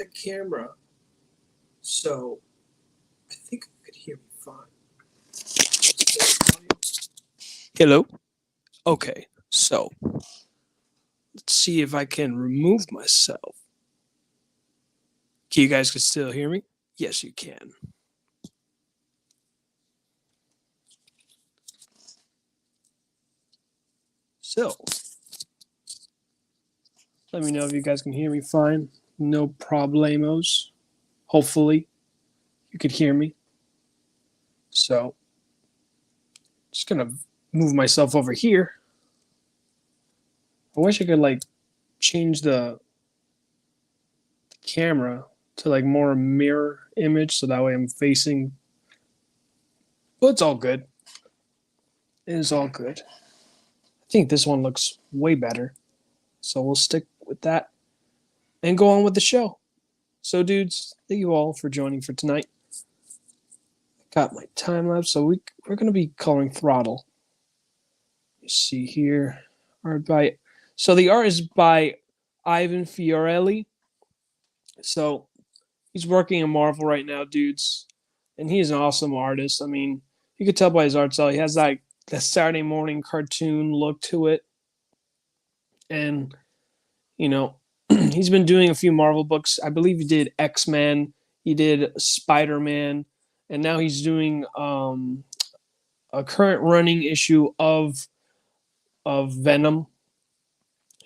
the camera, so I think you could hear me fine. Hello? Okay, so let's see if I can remove myself. You guys can still hear me? Yes, you can. So, let me know if you guys can hear me fine. No problemos. Hopefully, you could hear me. So, just gonna move myself over here. I wish I could like change the camera to like more mirror image so that way I'm facing. But it's all good. It is all good. I think this one looks way better. So we'll stick with that and go on with the show. So, dudes, thank you all for joining for tonight. Got my time lapse, so we're going to be coloring Throttle. You see here, art by. So the art is by Ivan Fiorelli. So he's working on Marvel right now, dudes, and he's an awesome artist. I mean, you could tell by his art style. He has like the Saturday morning cartoon look to it, and you know, he's been doing a few Marvel books. I believe he did X-Men, he did Spider-Man, and now he's doing a current running issue of Venom.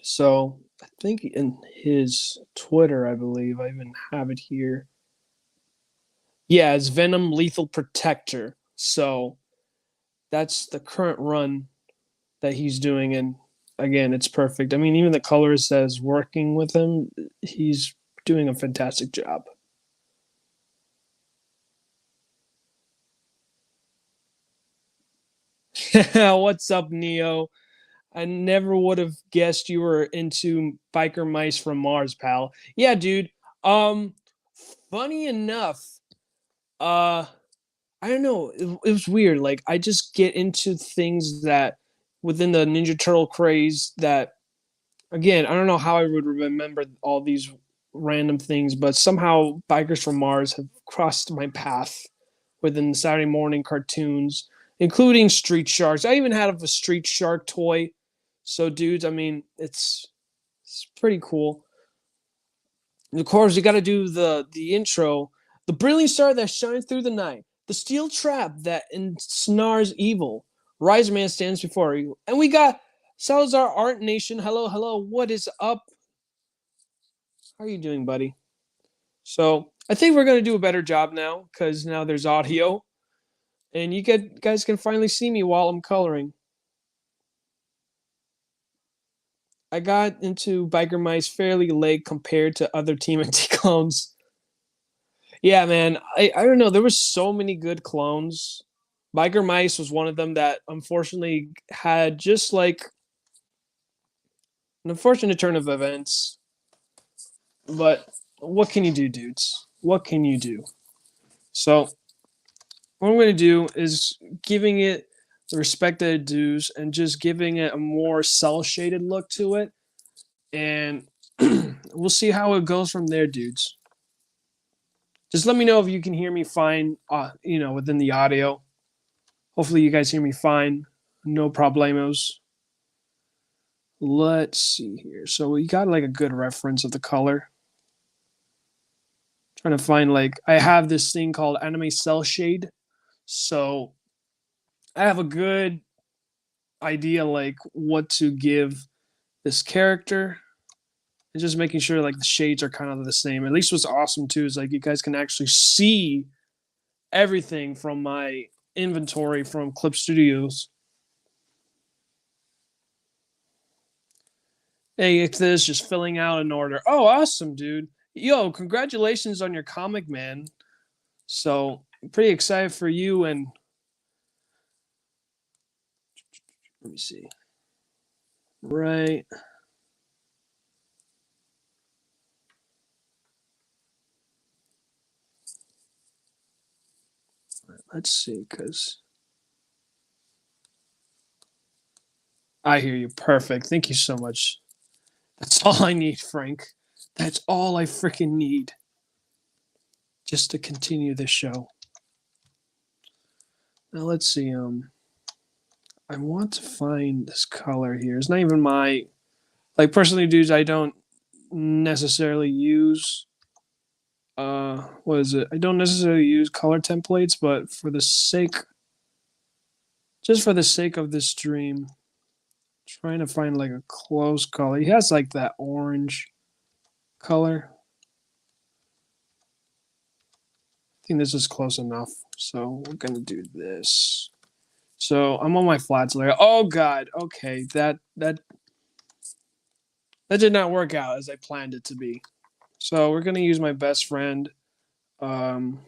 So I think in his Twitter, I believe I even have it here. Yeah, it's Venom Lethal Protector. So that's the current run that he's doing, and again, it's perfect. I mean, even the color says working with him, he's doing a fantastic job. What's up, Neo? I never would have guessed you were into biker mice from Mars, pal. Yeah, dude. Um, Funny enough, uh, I don't know. It was weird. Like I just get into things that within the Ninja Turtle craze that again, I don't know how I would remember all these random things, but somehow Bikers from Mars have crossed my path within the Saturday morning cartoons, including Street Sharks. I even had a Street Shark toy. So, dudes, I mean, it's pretty cool. And of course, you got to do the intro. The brilliant star that shines through the night, the steel trap that ensnares evil. Rise Man stands before you, and we got Salazar Art Nation. Hello, hello. What is up? How are you doing, buddy? So I think we're gonna do a better job now because now there's audio, and guys can finally see me while I'm coloring. I got into Biker Mice fairly late compared to other TMNT clones. Yeah, man. I don't know. There were so many good clones. Biker Mice was one of them that unfortunately had just like an unfortunate turn of events. But what can you do, dudes? What can you do? So what I'm going to do is giving it the respect that it dues and just giving it a more cell shaded look to it. And we'll see how it goes from there, dudes. Just let me know if you can hear me fine, within the audio. Hopefully you guys hear me fine. No problemos. Let's see here. So we got like a good reference of the color. Trying to find like I have this thing called anime cell shade. So I have a good idea like what to give this character and just making sure like the shades are kind of the same. At least what's awesome too is like you guys can actually see everything from my inventory from Clip Studios. Hey, it's this just filling out an order. Oh, awesome, dude. Yo, congratulations on your comic, man. So I'm pretty excited for you. And let me see. Right. Let's see, because I hear you. Perfect. Thank you so much. That's all I need, Frank. That's all I freaking need. just to continue this show. Now let's see. I want to find this color here. It's not even my like personally, dudes. I don't necessarily use what is it? I don't necessarily use color templates, but for the sake, just for the sake of this stream, trying to find like a close color. He has like that orange color. I think this is close enough. So we're gonna do this. So I'm on my flats layer. Oh God. Okay, that did not work out as I planned it to be. So we're gonna use my best friend, the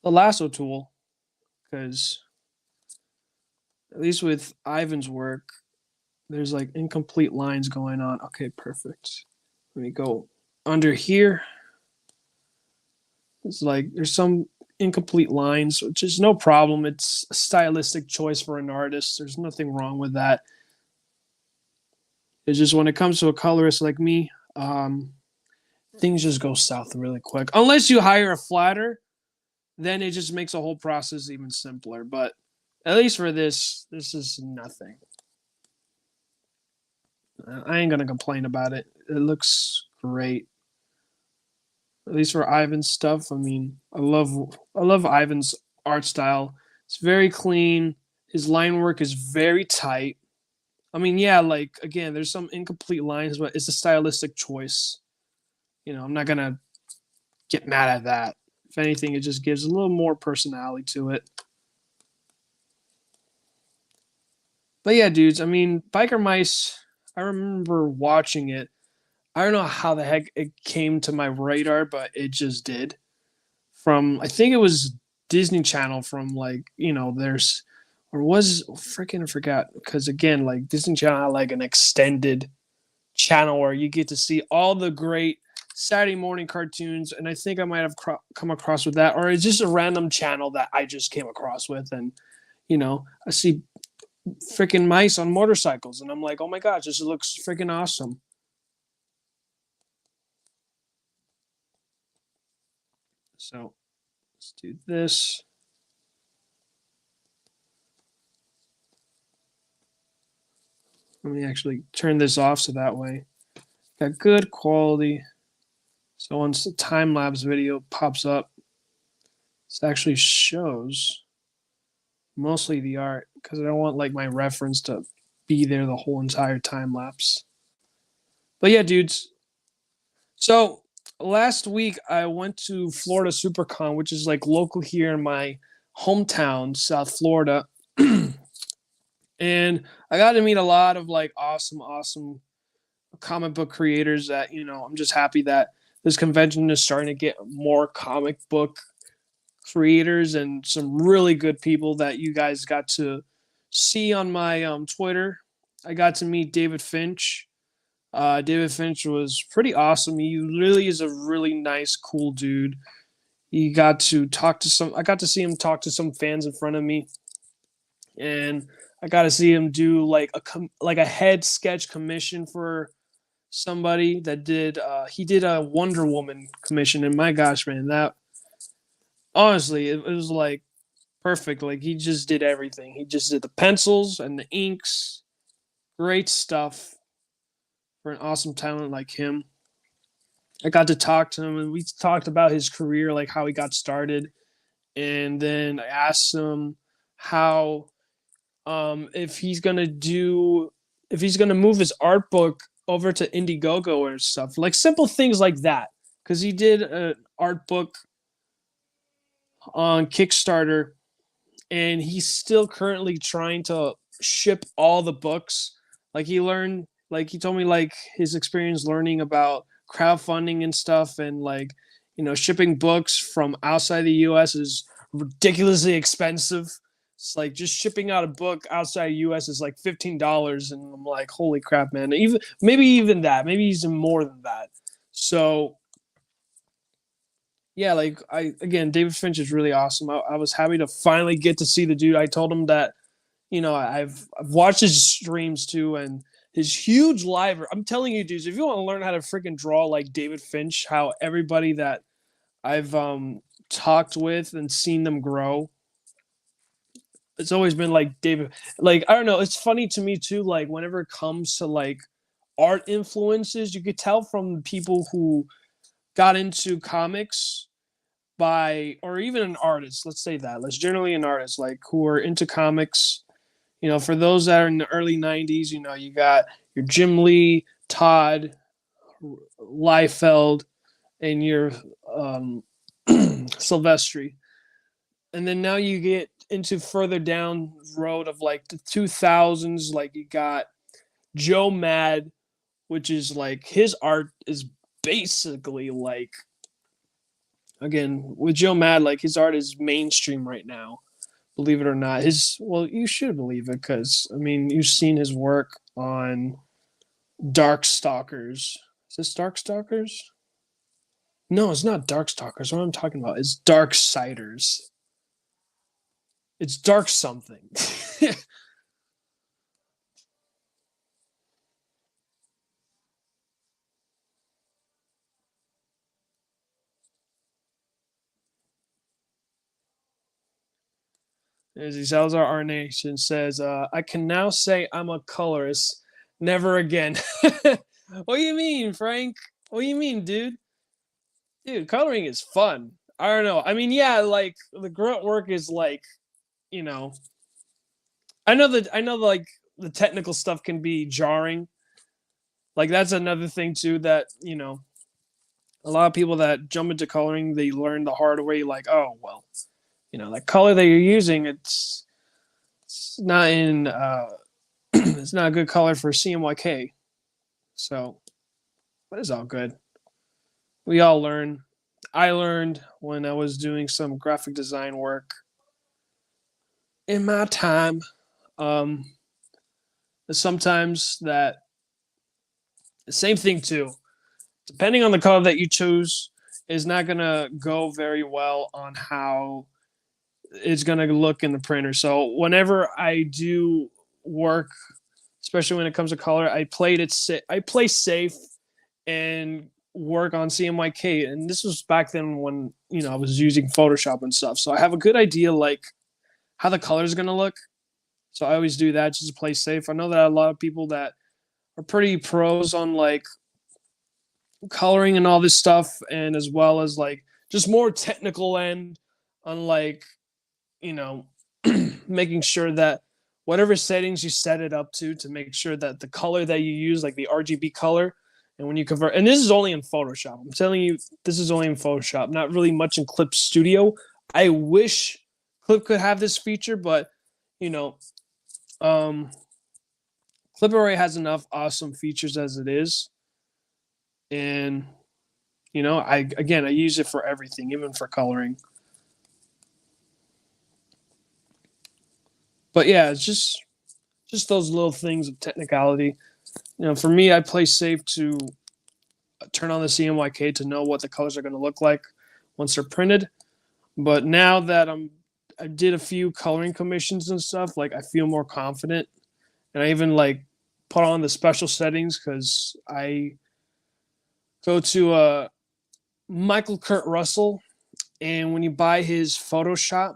lasso tool, because at least with Ivan's work, there's like incomplete lines going on. Okay, perfect. Let me go under here. It's like there's some incomplete lines, which is no problem. It's a stylistic choice for an artist. There's nothing wrong with that. It's just when it comes to a colorist like me, things just go south really quick. Unless you hire a flatter, then it just makes the whole process even simpler. But at least for this is nothing. I ain't gonna complain about it. It looks great. At least for Ivan's stuff. I mean, I love Ivan's art style. It's very clean. His line work is very tight. I mean, yeah, like again, there's some incomplete lines, but it's a stylistic choice. You know, I'm not gonna get mad at that. If anything, it just gives a little more personality to it. But yeah, dudes, I mean, Biker Mice, I remember watching it. I don't know how the heck it came to my radar, but it just did. From I think it was Disney Channel from like, you know, there's or was freaking I forgot because again, like Disney Channel had like an extended channel where you get to see all the great Saturday morning cartoons, and I think I might have come across with that, or it's just a random channel that I just came across with, and you know, I see freaking mice on motorcycles, and I'm like, oh my gosh, this looks freaking awesome. So let's do this. Let me actually turn this off so that way got good quality. So once the time lapse video pops up, this actually shows mostly the art because I don't want like my reference to be there the whole entire time lapse. But yeah, dudes. So last week I went to Florida SuperCon, which is like local here in my hometown, South Florida. And I got to meet a lot of like awesome comic book creators that, you know, I'm just happy that this convention is starting to get more comic book creators and some really good people that you guys got to see on my Twitter. I got to meet David Finch. David Finch was pretty awesome. He really is a really nice, cool dude. He got to talk to some. I got to see him talk to some fans in front of me, and I got to see him do like a head sketch commission for somebody that did. He did a Wonder Woman commission, and my gosh, man, that honestly, it was like perfect. Like he just did everything. He just did the pencils and the inks. Great stuff for an awesome talent like him. I got to talk to him and we talked about his career, like how he got started. And then I asked him how if he's gonna move his art book over to Indiegogo or stuff. Like simple things like that. Because he did an art book on Kickstarter and he's still currently trying to ship all the books. Like he told me like his experience learning about crowdfunding and stuff, and like, you know, shipping books from outside the US is ridiculously expensive. It's like just shipping out a book outside the US is like $15. And I'm like, holy crap, man. Even that, maybe even more than that. So yeah, like David Finch is really awesome. I was happy to finally get to see the dude. I told him that, you know, I've watched his streams too, and his huge library. I'm telling you, dudes, if you want to learn how to freaking draw like David Finch, how everybody that I've talked with and seen them grow, it's always been like David. Like I don't know, it's funny to me too. Like whenever it comes to like art influences, you could tell from people who got into comics by, or even an artist. Let's say that. Let's generally an artist like who are into comics. You know, for those that are in the early '90s, you know, you got your Jim Lee, Todd, Liefeld, and your Silvestri. And then now you get into further down road of like the 2000s, like you got Joe Mad, which is like his art is basically like, again with Joe Mad, like his art is mainstream right now. Believe it or not, his, well, you should believe it because I mean you've seen his work on Dark Stalkers. Is this Dark Stalkers? No, it's not Dark Stalkers. What I'm talking about is Dark Siders. It's Dark something. As he Salazar our nation says, I can now say I'm a colorist. Never again. What do you mean, Frank? What do you mean, dude? Dude, coloring is fun. I don't know. I mean, yeah, like the grunt work is like, you know, I know like the technical stuff can be jarring. Like that's another thing too that, you know, a lot of people that jump into coloring, they learn the hard way, like, oh well, you know, that color that you're using, it's not in it's not a good color for CMYK. So, but it's all good. We all learn. I learned when I was doing some graphic design work in my time. Um, sometimes that same thing too. Depending on the color that you choose, is not gonna go very well on how it's gonna look in the printer. So whenever I do work, especially when it comes to color, I play safe and work on CMYK. And this was back then when, you know, I was using Photoshop and stuff. So I have a good idea like how the color is gonna look. So I always do that just to play safe. I know that a lot of people that are pretty pros on like coloring and all this stuff, and as well as like just more technical end on like, you know, making sure that whatever settings you set it up to make sure that the color that you use, like the RGB color, and when you convert, and this is only in Photoshop. I'm telling you, this is only in Photoshop, not really much in Clip Studio. I wish Clip could have this feature, but you know, um, Clip already has enough awesome features as it is, and you know, I use it for everything, even for coloring. But yeah, it's just those little things of technicality. You know, for me, I play safe to turn on the CMYK to know what the colors are going to look like once they're printed. But now that I did a few coloring commissions and stuff, like I feel more confident, and I even like put on the special settings because I go to Michael Kurt Russell, and when you buy his Photoshop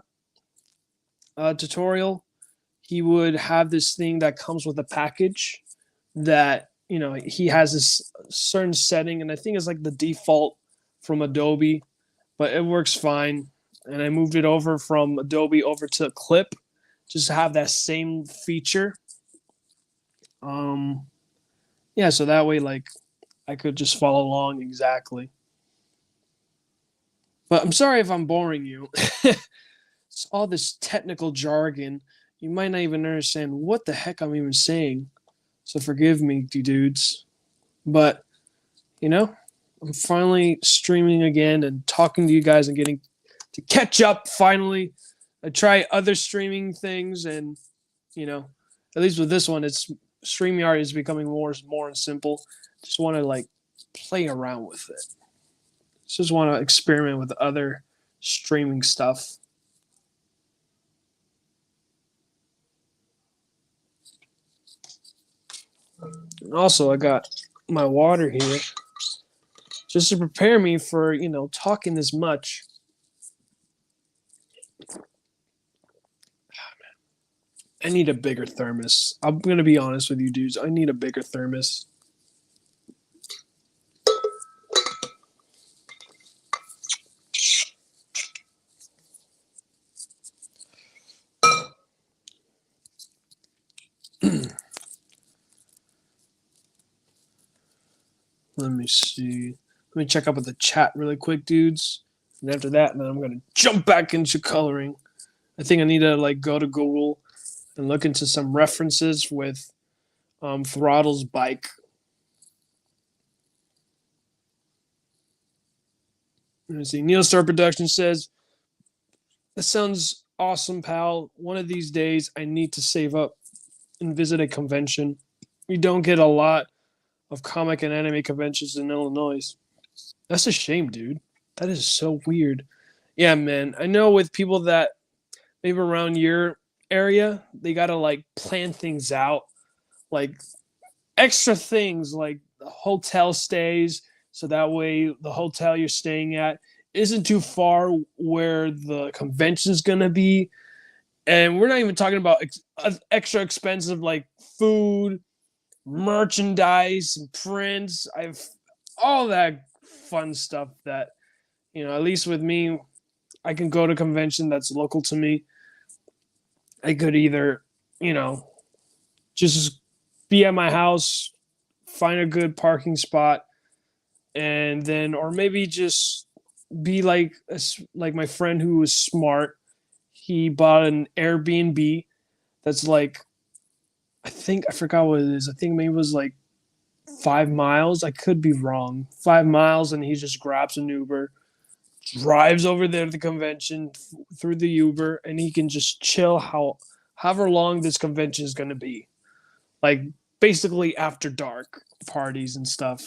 tutorial, he would have this thing that comes with a package that, you know, he has this certain setting, and I think it's like the default from Adobe, but it works fine. And I moved it over from Adobe over to Clip just to have that same feature. Um, yeah, so that way, like, I could just follow along exactly. But I'm sorry if I'm boring you. It's all this technical jargon. You might not even understand what the heck I'm even saying. So forgive me, you dudes. But, you know, I'm finally streaming again and talking to you guys and getting to catch up finally. I try other streaming things, and, you know, at least with this one, it's StreamYard is becoming more and simple. Just want to like play around with it. Just want to experiment with other streaming stuff. Also, I got my water here just to prepare me for, talking this much. I need a bigger thermos. I'm going to be honest with you, dudes. I need a bigger thermos. Let me see. Let me check up with the chat really quick, dudes. And after that, then I'm going to jump back into coloring. I think I need to go to Google and look into some references with Throttle's bike. Let me see. Neil Star Production says, that sounds awesome, pal. One of these days, I need to save up and visit a convention. We don't get a lot of comic and anime conventions in Illinois. That's a shame, dude. That is so weird. Yeah, man. I know with people that maybe around your area, they gotta plan things out, like extra things like the hotel stays, so that way the hotel you're staying at isn't too far where the convention's gonna be. And we're not even talking about extra expensive like food, merchandise, and prints. I've all that fun stuff that at least with me, I can go to a convention that's local to me. I could either, you know, just be at my house, find a good parking spot, and then, or maybe just be like my friend who was smart. He bought an Airbnb that's I think I forgot what it is. I think maybe it was like 5 miles. I could be wrong. 5 miles, and he just grabs an Uber, drives over there to the convention through the Uber, and he can just chill however long this convention is going to be. Like basically after dark parties and stuff.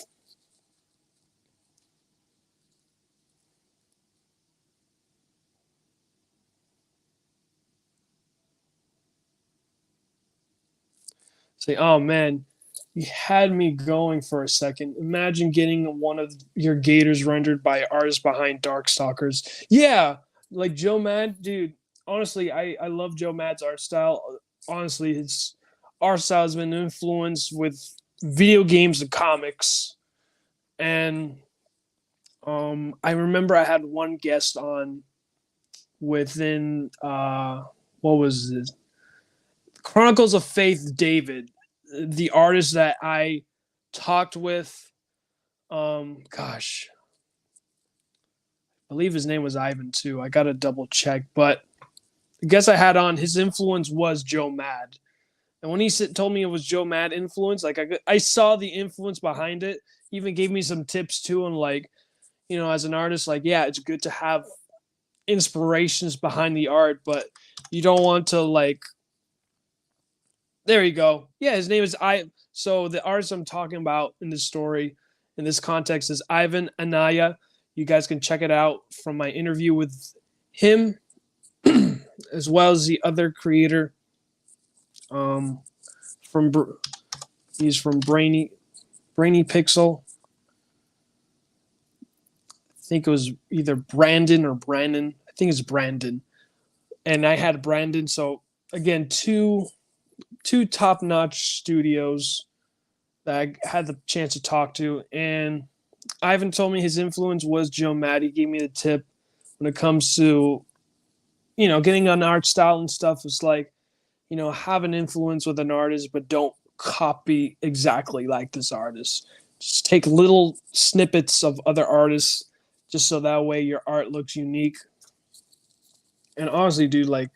Say, oh man, you had me going for a second. Imagine getting one of your gators rendered by artists behind Darkstalkers. Yeah, like Joe Mad, dude. Honestly, I love Joe Mad's art style. Honestly, his art style has been influenced with video games and comics. And I remember I had one guest on within what was it? Chronicles of Faith David, the artist that I talked with. Gosh, I believe his name was Ivan too. I gotta double check, but I guess I had on his influence was Joe Mad, and when he told me it was Joe Mad influence, I saw the influence behind it. He even gave me some tips too, and as an artist, yeah, it's good to have inspirations behind the art, but you don't want to there you go. Yeah, his name is I. So the artist I'm talking about in this story, in this context, is Ivan Anaya. You guys can check it out from my interview with him, as well as the other creator. Um, from he's from Brainy Pixel. I think it was either Brandon or Brandon. I think it's Brandon. And I had Brandon. So again, two top notch studios that I had the chance to talk to. And Ivan told me his influence was Joe Mad. He gave me the tip when it comes to, getting an art style and stuff. It's have an influence with an artist, but don't copy exactly like this artist. Just take little snippets of other artists just so that way your art looks unique. And honestly, dude,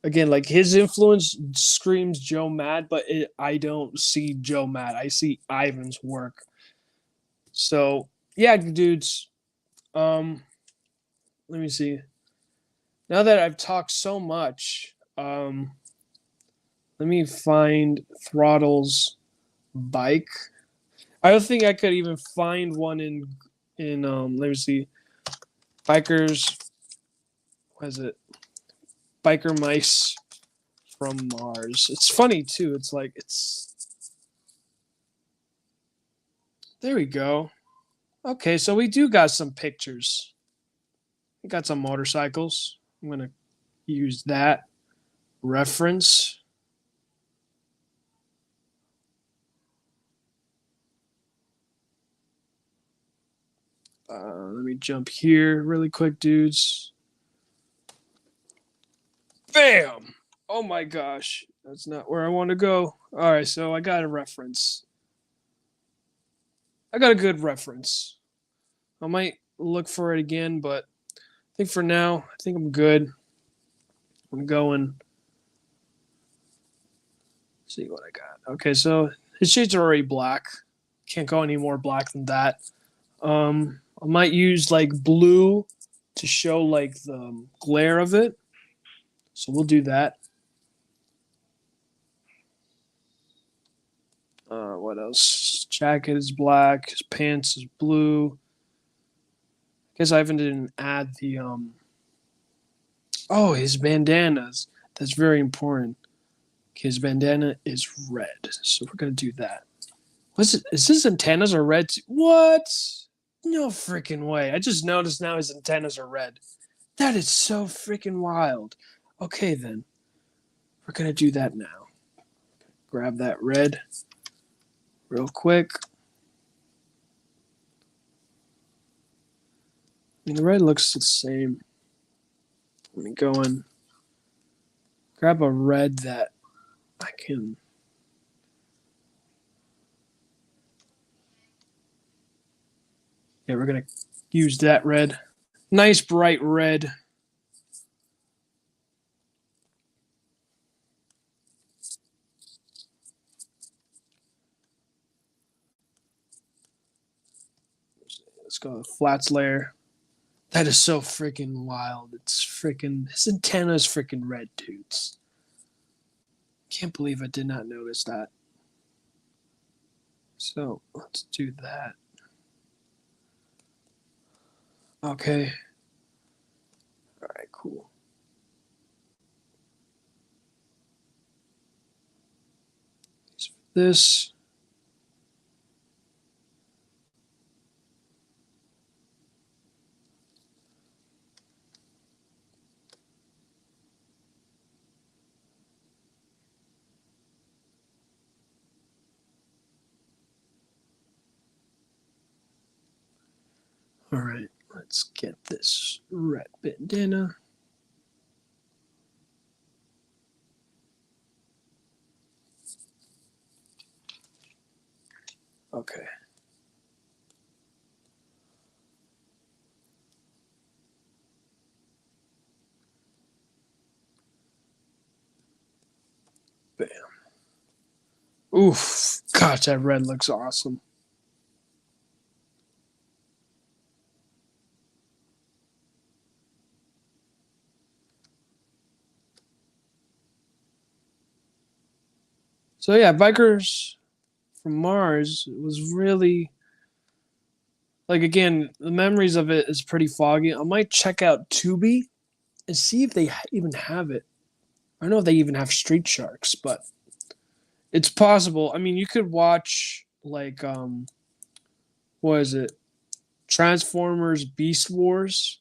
again, his influence screams Joe Mad, but I don't see Joe Mad. I see Ivan's work. So yeah, dudes. Um, Let me see. Now that I've talked so much, let me find Throttle's bike. I don't think I could even find one in let me see. Bikers, what is it? Biker mice from Mars. It's funny too. It's There we go. Okay, so we do got some pictures. We got some motorcycles. I'm gonna use that reference. Let me jump here really quick, dudes. Bam! Oh my gosh. That's not where I want to go. All right, so I got a reference. I got a good reference. I might look for it again, but I think for now, I think I'm good. I'm going. See what I got. Okay, so his shades are already black. Can't go any more black than that. I might use like blue to show like the glare of it. So we'll do that. What else? Jacket is black. His pants is blue. I guess I even didn't add the Oh, his bandanas. That's very important. His bandana is red, so we're gonna do that. What's it? Is his antennas are red? What? No freaking way! I just noticed now his antennas are red. That is so freaking wild. Okay then, we're gonna do that now. Grab that red, real quick. I mean, the red looks the same. Let me go and grab a red that I can. Yeah, we're gonna use that red. Nice bright red. Let's go with flats layer. That is so freaking wild. It's freaking his antenna is freaking red, dudes. Can't believe I did not notice that. So let's do that. Okay. All right, cool. This. All right, let's get this red bandana. Okay. Bam. Oof. Gosh, that red looks awesome. So yeah, Bikers from Mars was really like again, the memories of it is pretty foggy. I might check out Tubi and see if they even have it. I don't know if they even have Street Sharks, but it's possible. I mean, you could watch like what is it? Transformers Beast Wars.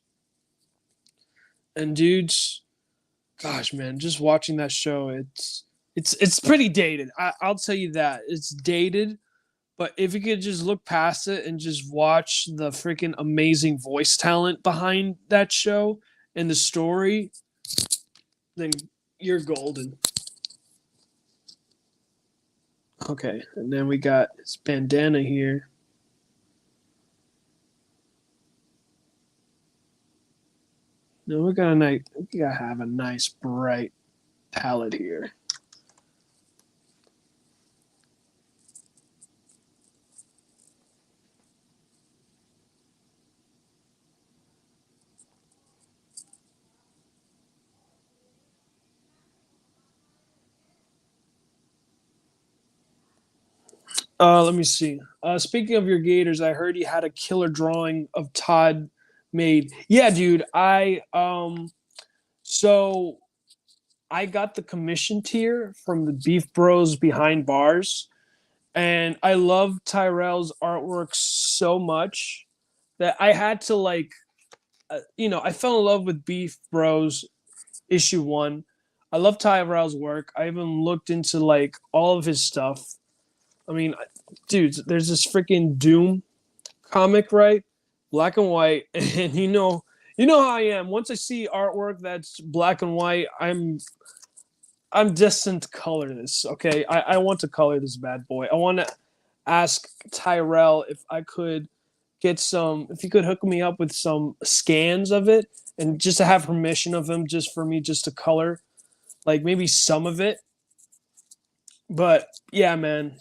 And dudes, gosh, man, just watching that show, it's pretty dated. I'll tell you that. It's dated, but if you could just look past it and just watch the freaking amazing voice talent behind that show and the story, then you're golden. Okay, and then we got his bandana here. No, we gotta have a nice bright palette here. Let me see. Speaking of your Gators, I heard you had a killer drawing of Todd made. Yeah, dude. So I got the commission tier from the Beef Bros Behind Bars, And I love Tyrell's artwork so much that I had to like, I fell in love with Beef Bros issue 1. I love Tyrell's work. I even looked into like all of his stuff. I mean, dude, there's this freaking Doom comic, right? Black and white, and you know how I am. Once I see artwork that's black and white, I'm destined to color this. Okay, I want to color this bad boy. I want to ask Tyrell if I could get some, if he could hook me up with some scans of it, and just to have permission of him, just for me, just to color, like maybe some of it. But yeah, man,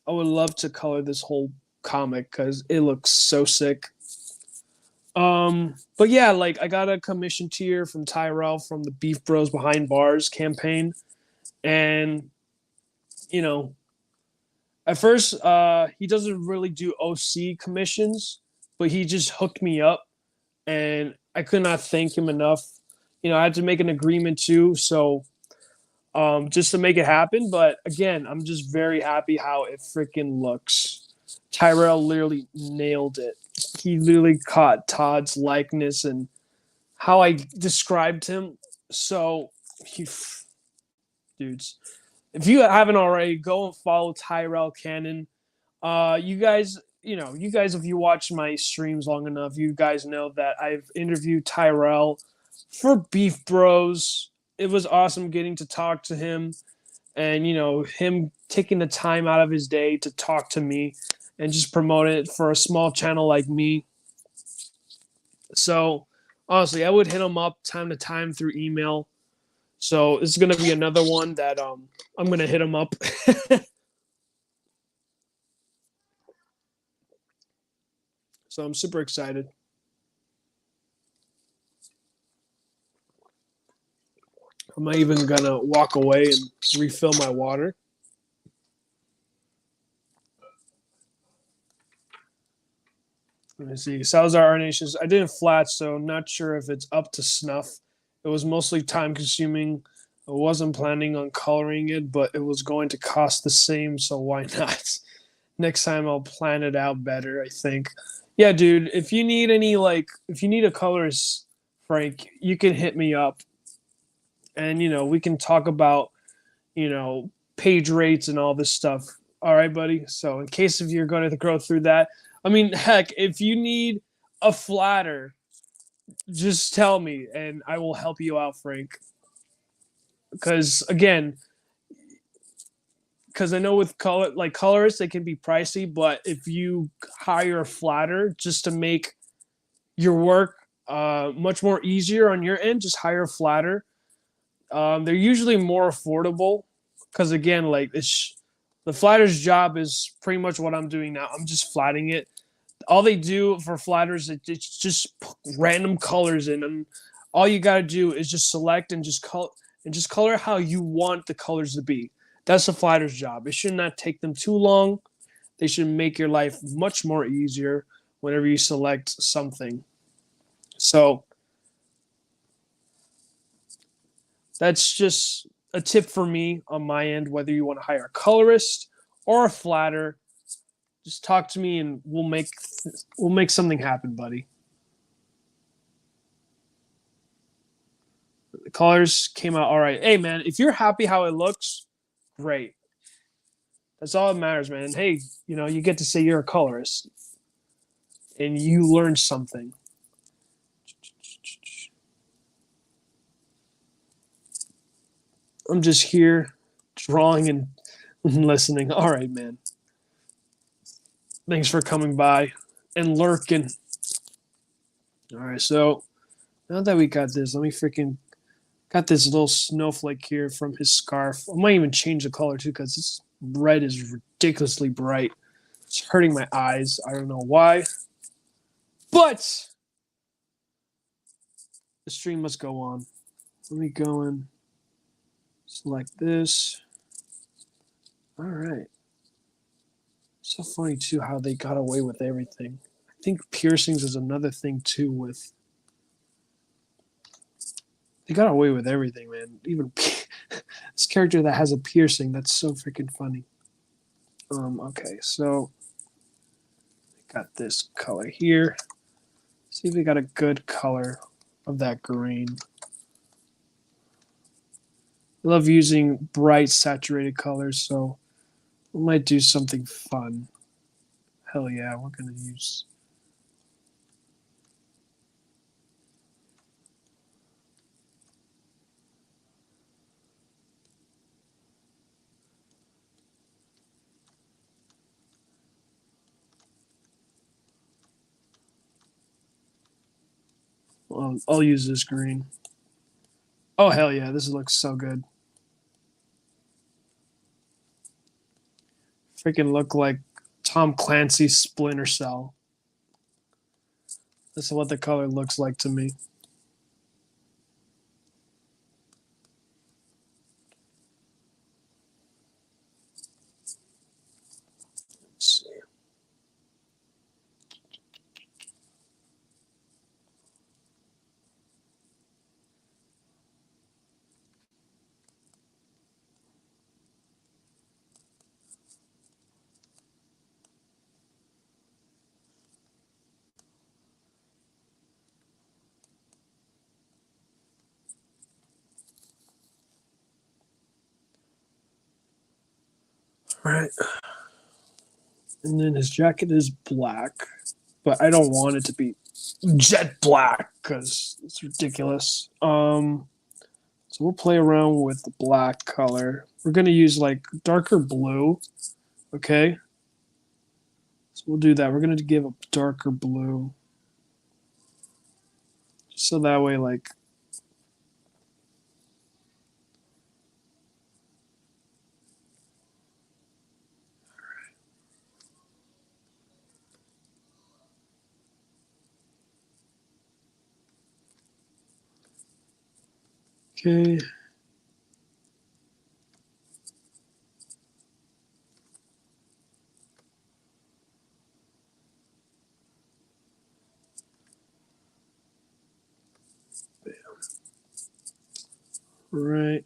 I would love to color this whole comic because it looks so sick. But yeah, like I got a commission tier from Tyrell from the Beef Bros Behind Bars campaign, and you know, at first, he doesn't really do OC commissions, but he just hooked me up, and I could not thank him enough. I had to make an agreement too, so just to make it happen. But again, I'm just very happy how it freaking looks. Tyrell literally nailed it. He literally caught Todd's likeness and how I described him. So, dudes, if you haven't already, go and follow Tyrell Cannon. You guys, if you watch my streams long enough, you guys know that I've interviewed Tyrell for Beef Bros. It was awesome getting to talk to him, and him taking the time out of his day to talk to me and just promote it for a small channel like me. So honestly, I would hit him up time to time through email. So this is gonna be another one that I'm gonna hit him up. So I'm super excited. I'm even gonna walk away and refill my water. Let me see. Salazar Arnacious. I didn't flat, so not sure if it's up to snuff. It was mostly time consuming. I wasn't planning on coloring it, but it was going to cost the same, so why not? Next time I'll plan it out better, I think. Yeah, dude, if you need if you need a colorist, Frank, you can hit me up, and we can talk about, you know, page rates and all this stuff. All right, buddy. So in case if you're going to go through that, I mean, heck, if you need a flatter, just tell me and I will help you out, Frank. Because again, because I know with colorists, they can be pricey, but if you hire a flatter just to make your work much more easier on your end, just hire a flatter. They're usually more affordable because again, like the flatter's job is pretty much what I'm doing now. I'm just flatting it. All they do for flatters is it's just random colors in, and all you gotta do is just select and just color how you want the colors to be. That's the flatter's job. It should not take them too long. They should make your life much more easier whenever you select something. So that's just a tip for me on my end. Whether you want to hire a colorist or a flatter, just talk to me and we'll make something happen, buddy. The colors came out all right. Hey, man, if you're happy how it looks, great. That's all that matters, man. Hey, you get to say you're a colorist and you learned something. I'm just here drawing and listening. All right, man. Thanks for coming by and lurking. All right, so now that we got this, let me freaking got this little snowflake here from his scarf. I might even change the color too because this red is ridiculously bright. It's hurting my eyes. I don't know why. But the stream must go on. Let me go and select this. All right. So funny too how they got away with everything. I think piercings is another thing too with they got away with everything, man. Even this character that has a piercing, that's so freaking funny. Okay, so got this color here. See if we got a good color of that green. I love using bright saturated colors, so we might do something fun. Hell yeah, we're gonna use. I'll use this green. Oh hell yeah, this looks so good. Freaking look like Tom Clancy's Splinter Cell. This is what the color looks like to me. Let's see. All right. And then his jacket is black, but I don't want it to be jet black because it's ridiculous. So we'll play around with the black color. We're gonna use like darker blue. Okay. So we'll do that. We're gonna give a darker blue. So that way, like, okay. Right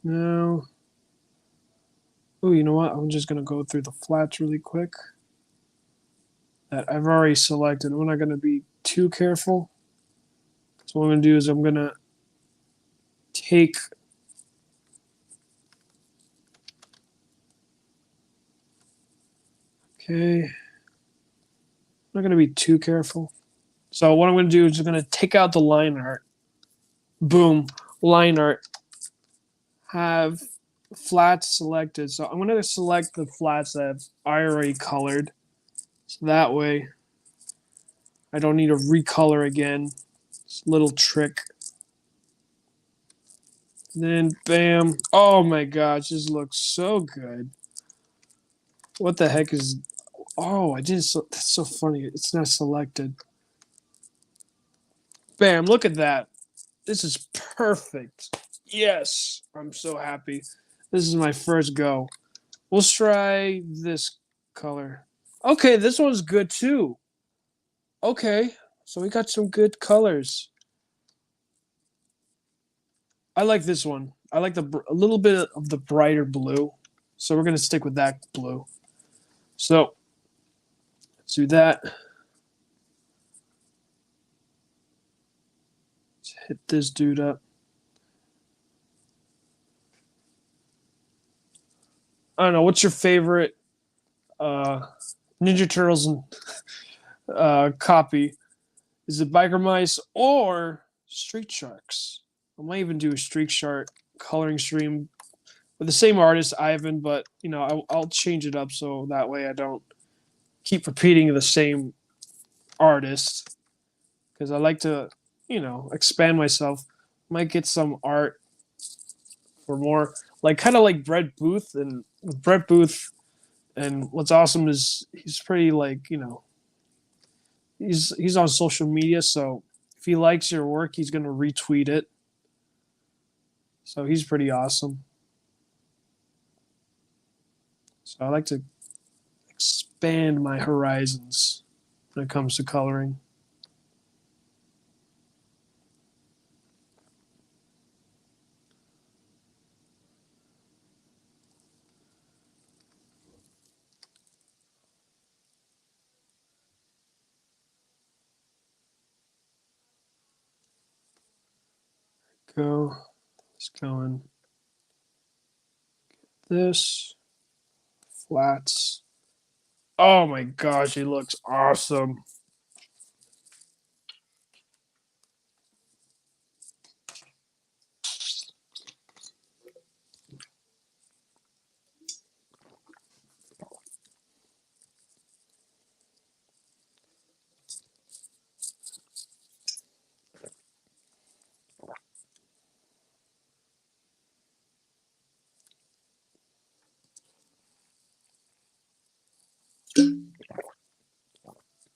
now. Oh, you know what? I'm just gonna go through the flats really quick. That I've already selected. I'm not gonna be too careful. So what I'm gonna do is I'm gonna take. Okay. I'm not gonna be too careful. So what I'm gonna do is I'm gonna take out the line art. Boom, line art. Have flats selected. So I'm gonna select the flats that I already colored. So that way I don't need to recolor again. It's a little trick. And then bam. Oh my gosh, this looks so good. What the heck is oh I didn't that's so funny. It's not selected. Bam, look at that. This is perfect. Yes. I'm so happy. This is my first go. We'll try this color. Okay, this one's good too. Okay, so we got some good colors. I like this one. I like a little bit of the brighter blue. So we're gonna stick with that blue. So let's do that. Let's hit this dude up. I don't know. What's your favorite uh, Ninja Turtles copy? Is it Biker Mice or Street Sharks? I might even do a Street Shark coloring stream with the same artist, Ivan, but I'll change it up so that way I don't keep repeating the same artist because I like to, expand myself. Might get some art for more, like kind of like Brett Booth and Brett Booth. And what's awesome is he's pretty like he's on social media, so if he likes your work, he's gonna retweet it. So he's pretty awesome. So I like to expand my horizons when it comes to coloring. go. Let's go in this. Flats. Oh my gosh, he looks awesome.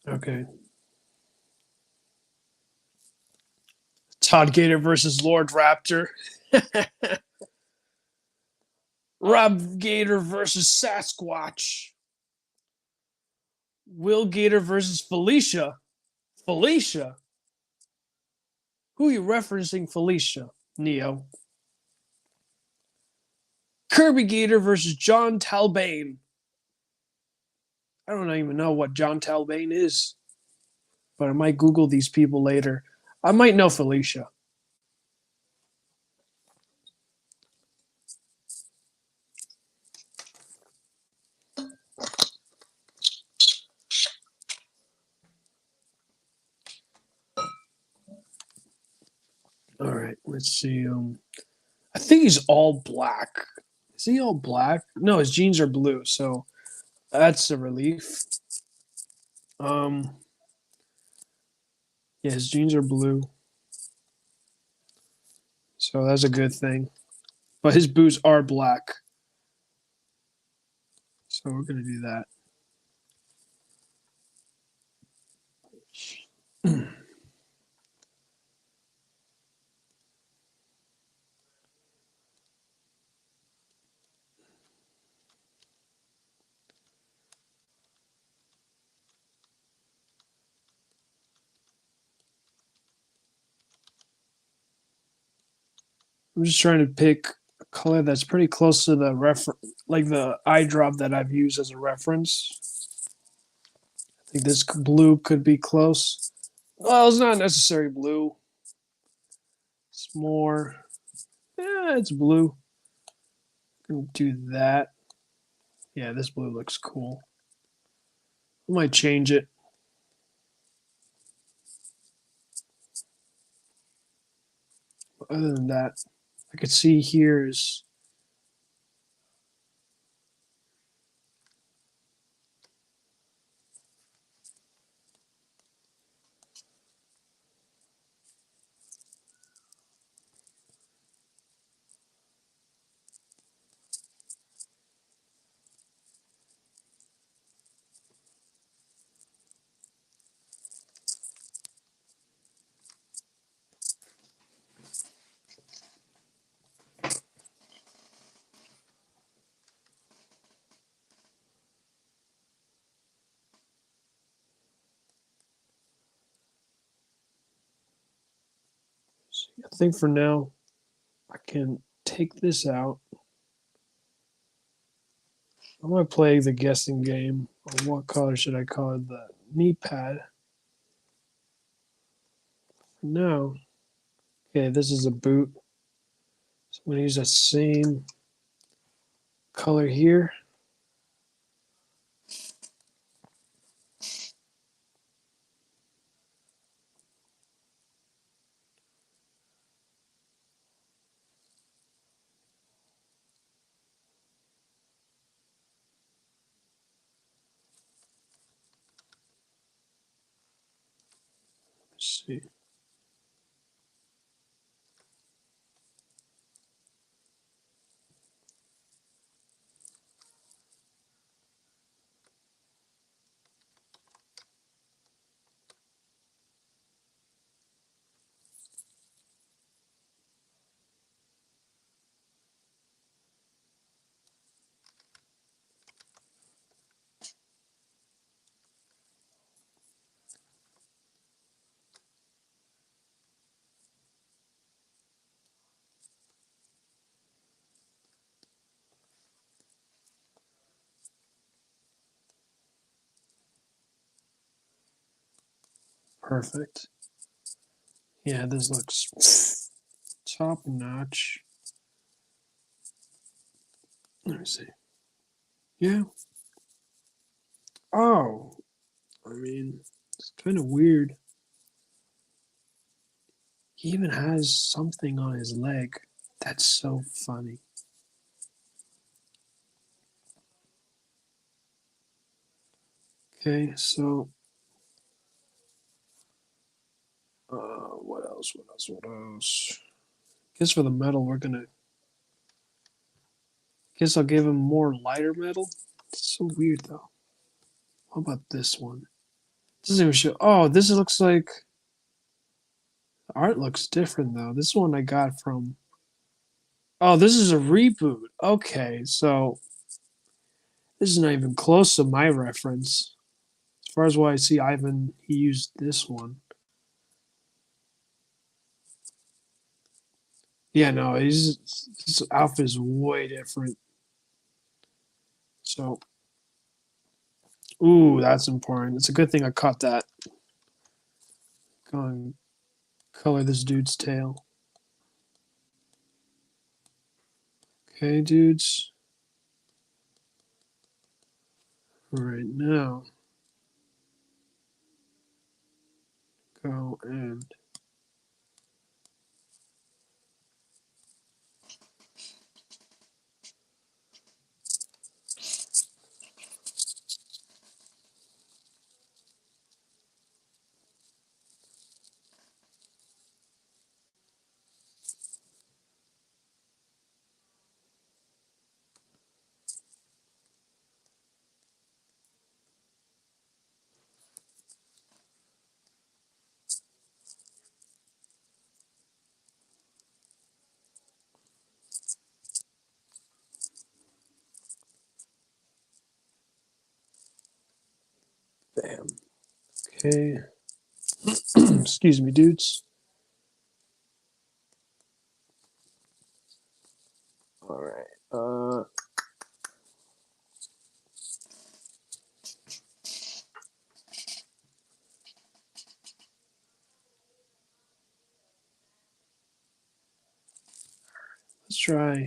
Okay. Todd Gator versus Lord Raptor. Rob Gator versus Sasquatch. Will Gator versus Felicia. Felicia? Who are you referencing, Felicia? Neo. Kirby Gator versus John Talbane. I don't even know what John Talbane is, but I might Google these people later. I might know Felicia. All right, let's see. I think he's all black. Is he all black? No, his jeans are blue, so that's a relief. Um, yeah, his jeans are blue, so that's a good thing. But his boots are black, so we're gonna do that. I'm just trying to pick a color that's pretty close to the like the eye drop that I've used as a reference. I think this blue could be close. Well, it's not necessarily blue. It's more, yeah, it's blue. Gonna do that. Yeah, this blue looks cool. I might change it. But other than that, I could see here is I think for now I can take this out. I'm gonna play the guessing game on what color should I call it, the knee pad. No. Okay, this is a boot. So I'm gonna use that same color here. Let's see. Perfect. Yeah, this looks top notch. Let me see. Yeah. Oh, I mean, it's kind of weird. He even has something on his leg. That's so funny. Okay, so what else? What else? What else? Guess for the metal, we're gonna. Guess I'll give him more lighter metal. It's so weird though. How about this one? Doesn't even show. Oh, this looks like. The art looks different though. This one I got from. Oh, this is a reboot. Okay, so this is not even close to my reference. As far as what I see, Ivan, he used this one. Yeah, no, his outfit is way different. So, ooh, that's important. It's a good thing I caught that. Go and color this dude's tail. Okay, dudes. All right, now go and bam. Okay. Excuse me, dudes. All right. Let's try.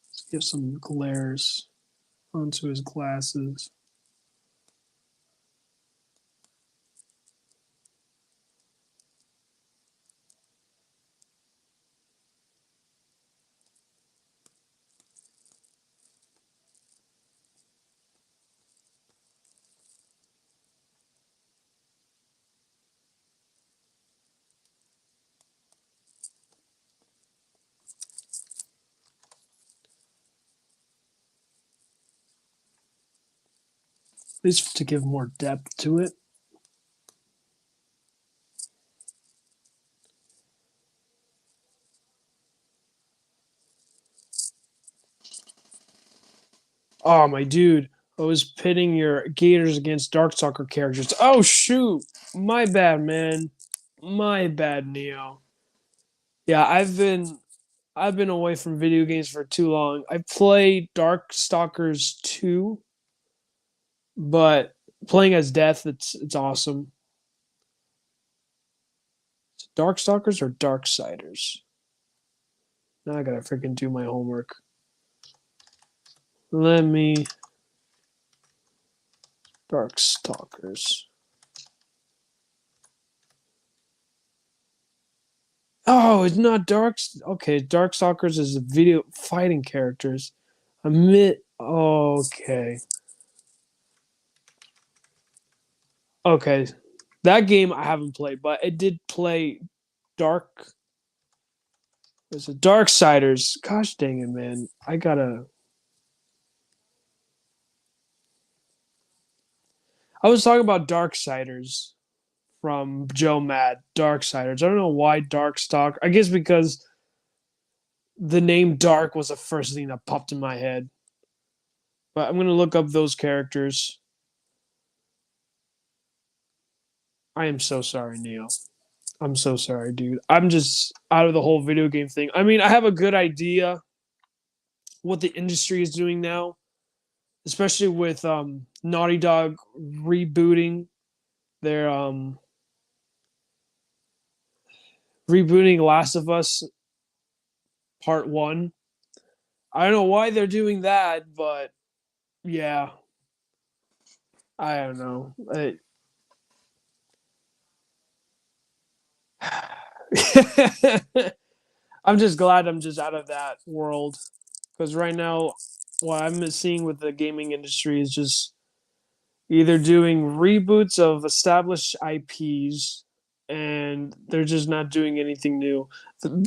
Let's give some glares onto his glasses. At least to give more depth to it. Oh, my dude. I was pitting your Gators against Darkstalker characters. Oh, shoot. My bad, man. My bad, Neo. Yeah, I've been away from video games for too long. I played Darkstalkers 2, but playing as Death, it's awesome. Darkstalkers or Darksiders? Now I gotta freaking do my homework. Let me Darkstalkers. Oh, it's not Dark. Okay, Darkstalkers is the video fighting characters. Admit. Okay. Okay. That game I haven't played, but it did play Dark. There's a Darksiders. Gosh dang it, man! I gotta. I was talking about Darksiders from Joe Mad. Darksiders. I don't know why Darkstalk. I guess because the name Dark was the first thing that popped in my head. But I'm gonna look up those characters. I am so sorry, Neo. I'm so sorry, dude. I'm just out of the whole video game thing. I mean, I have a good idea what the industry is doing now, especially with Naughty Dog rebooting their rebooting Last of Us Part 1. I don't know why they're doing that, but yeah, I don't know. I'm just glad I'm just out of that world because right now, what I'm seeing with the gaming industry is just either doing reboots of established IPs and they're just not doing anything new.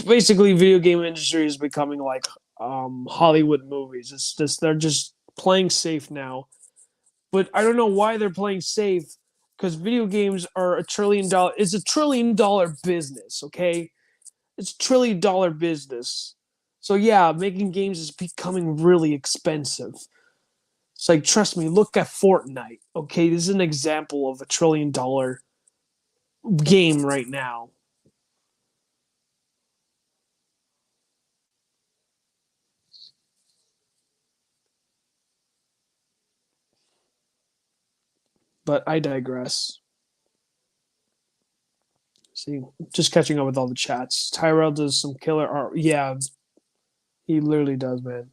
Basically, video game industry is becoming like Hollywood movies. It's just they're just playing safe now. But I don't know why they're playing safe because video games are $1 trillion. It's $1 trillion business. Okay, it's $1 trillion business. So yeah, making games is becoming really expensive. It's like, trust me, look at Fortnite. Okay, this is an example of $1 trillion game right now. But I digress. See, just catching up with all the chats. Tyrell does some killer art. Yeah, he literally does, man.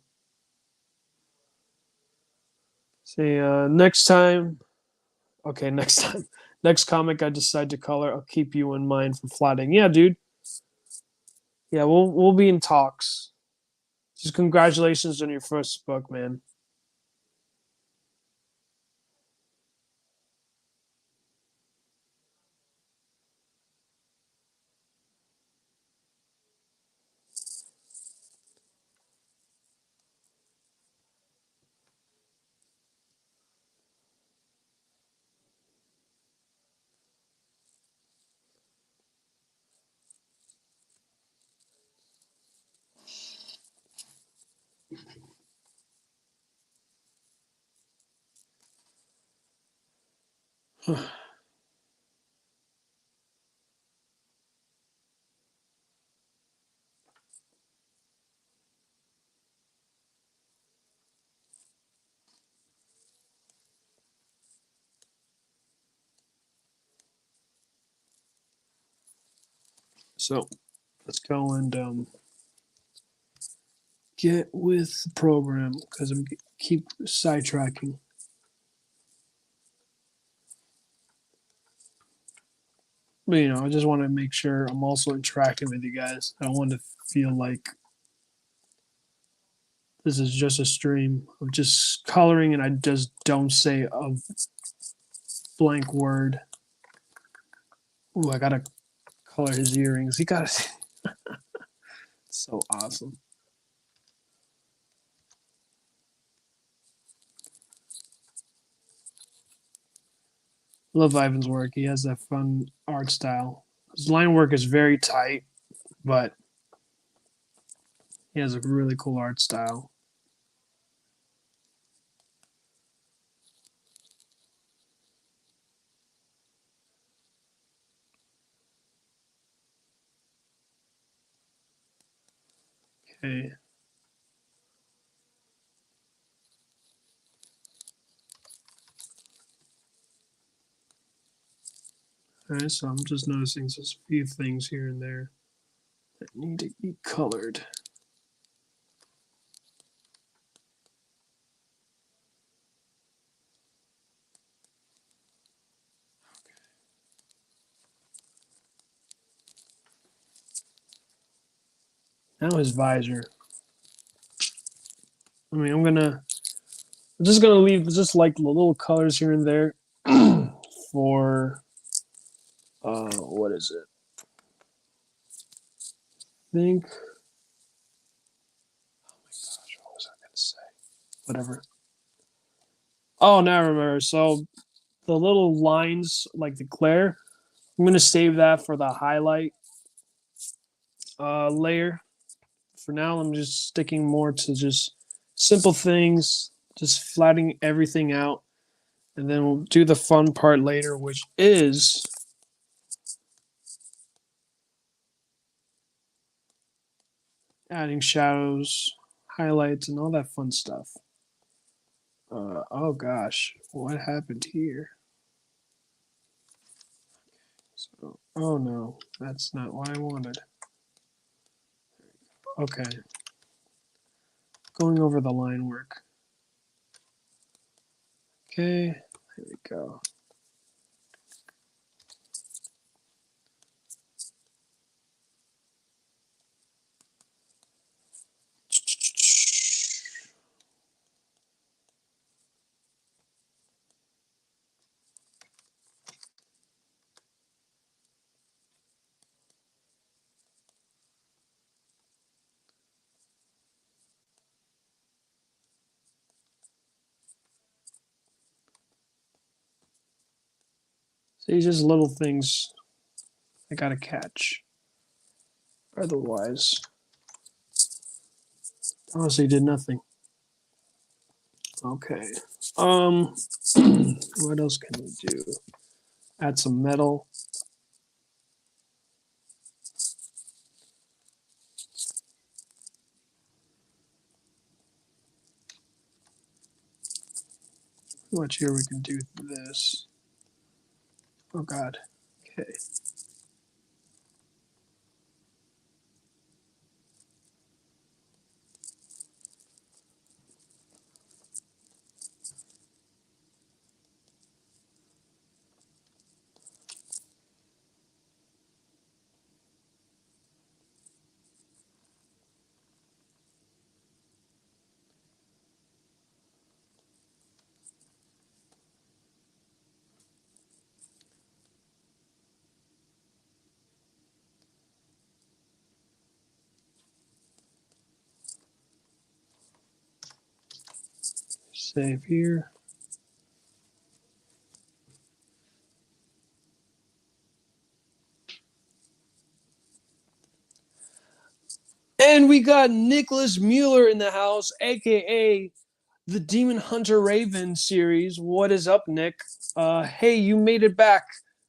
See, next time. Okay, next time. Next comic I decide to color, I'll keep you in mind for flatting. Yeah, dude. Yeah, we'll be in talks. Just congratulations on your first book, man. So let's go and get with the program because I'm keep sidetracking. But I just want to make sure I'm also interacting with you guys. I don't want to feel like this is just a stream of just coloring and I just don't say a blank word. Ooh, I gotta color his earrings. He got it. So awesome. Love Ivan's work. He has that fun art style. His line work is very tight, but he has a really cool art style. Okay. All right, so I'm just noticing just a few things here and there that need to be colored. Now his visor. I'm just gonna leave just like the little colors here and there for what is it? I think what was I gonna say? Whatever. Oh, now I remember. So the little lines like the glare, I'm gonna save that for the highlight layer. For now, I'm just sticking more to just simple things, just flattening everything out, and then we'll do the fun part later, which is adding shadows, highlights, and all that fun stuff. Oh gosh, what happened here? So Oh no, that's not what I wanted. Okay. Going over the line work. Okay, here we go. So these just little things I gotta catch. Otherwise, honestly, did nothing. Okay. Um, what else can we do? Add some metal. Watch here. We can do this. Oh God. Okay. Save here. And we got Nicholas Mueller in the house, aka the Demon Hunter Raven series. What is up, Nick? Hey, you made it back.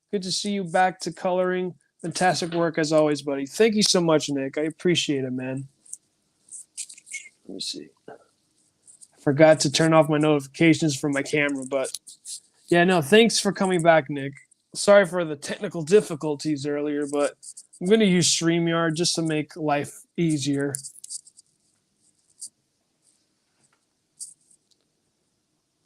Good to see you back to coloring. Fantastic work as always, buddy. Thank you so much, Nick. I appreciate it, man. Let me see. I forgot to turn off my notifications from my camera, but yeah, no, thanks for coming back, Nick. Sorry for the technical difficulties earlier, but I'm going to use StreamYard just to make life easier.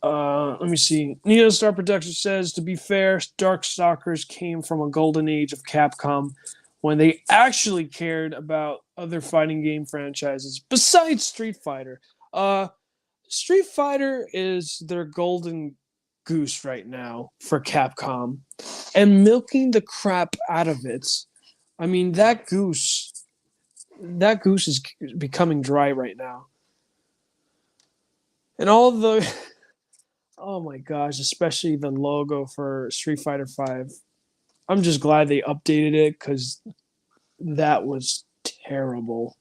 Let me see. Neo Star Production says, to be fair, Darkstalkers came from a golden age of Capcom when they actually cared about other fighting game franchises besides Street Fighter. Street Fighter is their golden goose right now for Capcom and milking the crap out of it. I mean, that goose is becoming dry right now. And all the oh my gosh, especially the logo for Street Fighter 5. I'm just glad they updated it cuz that was terrible.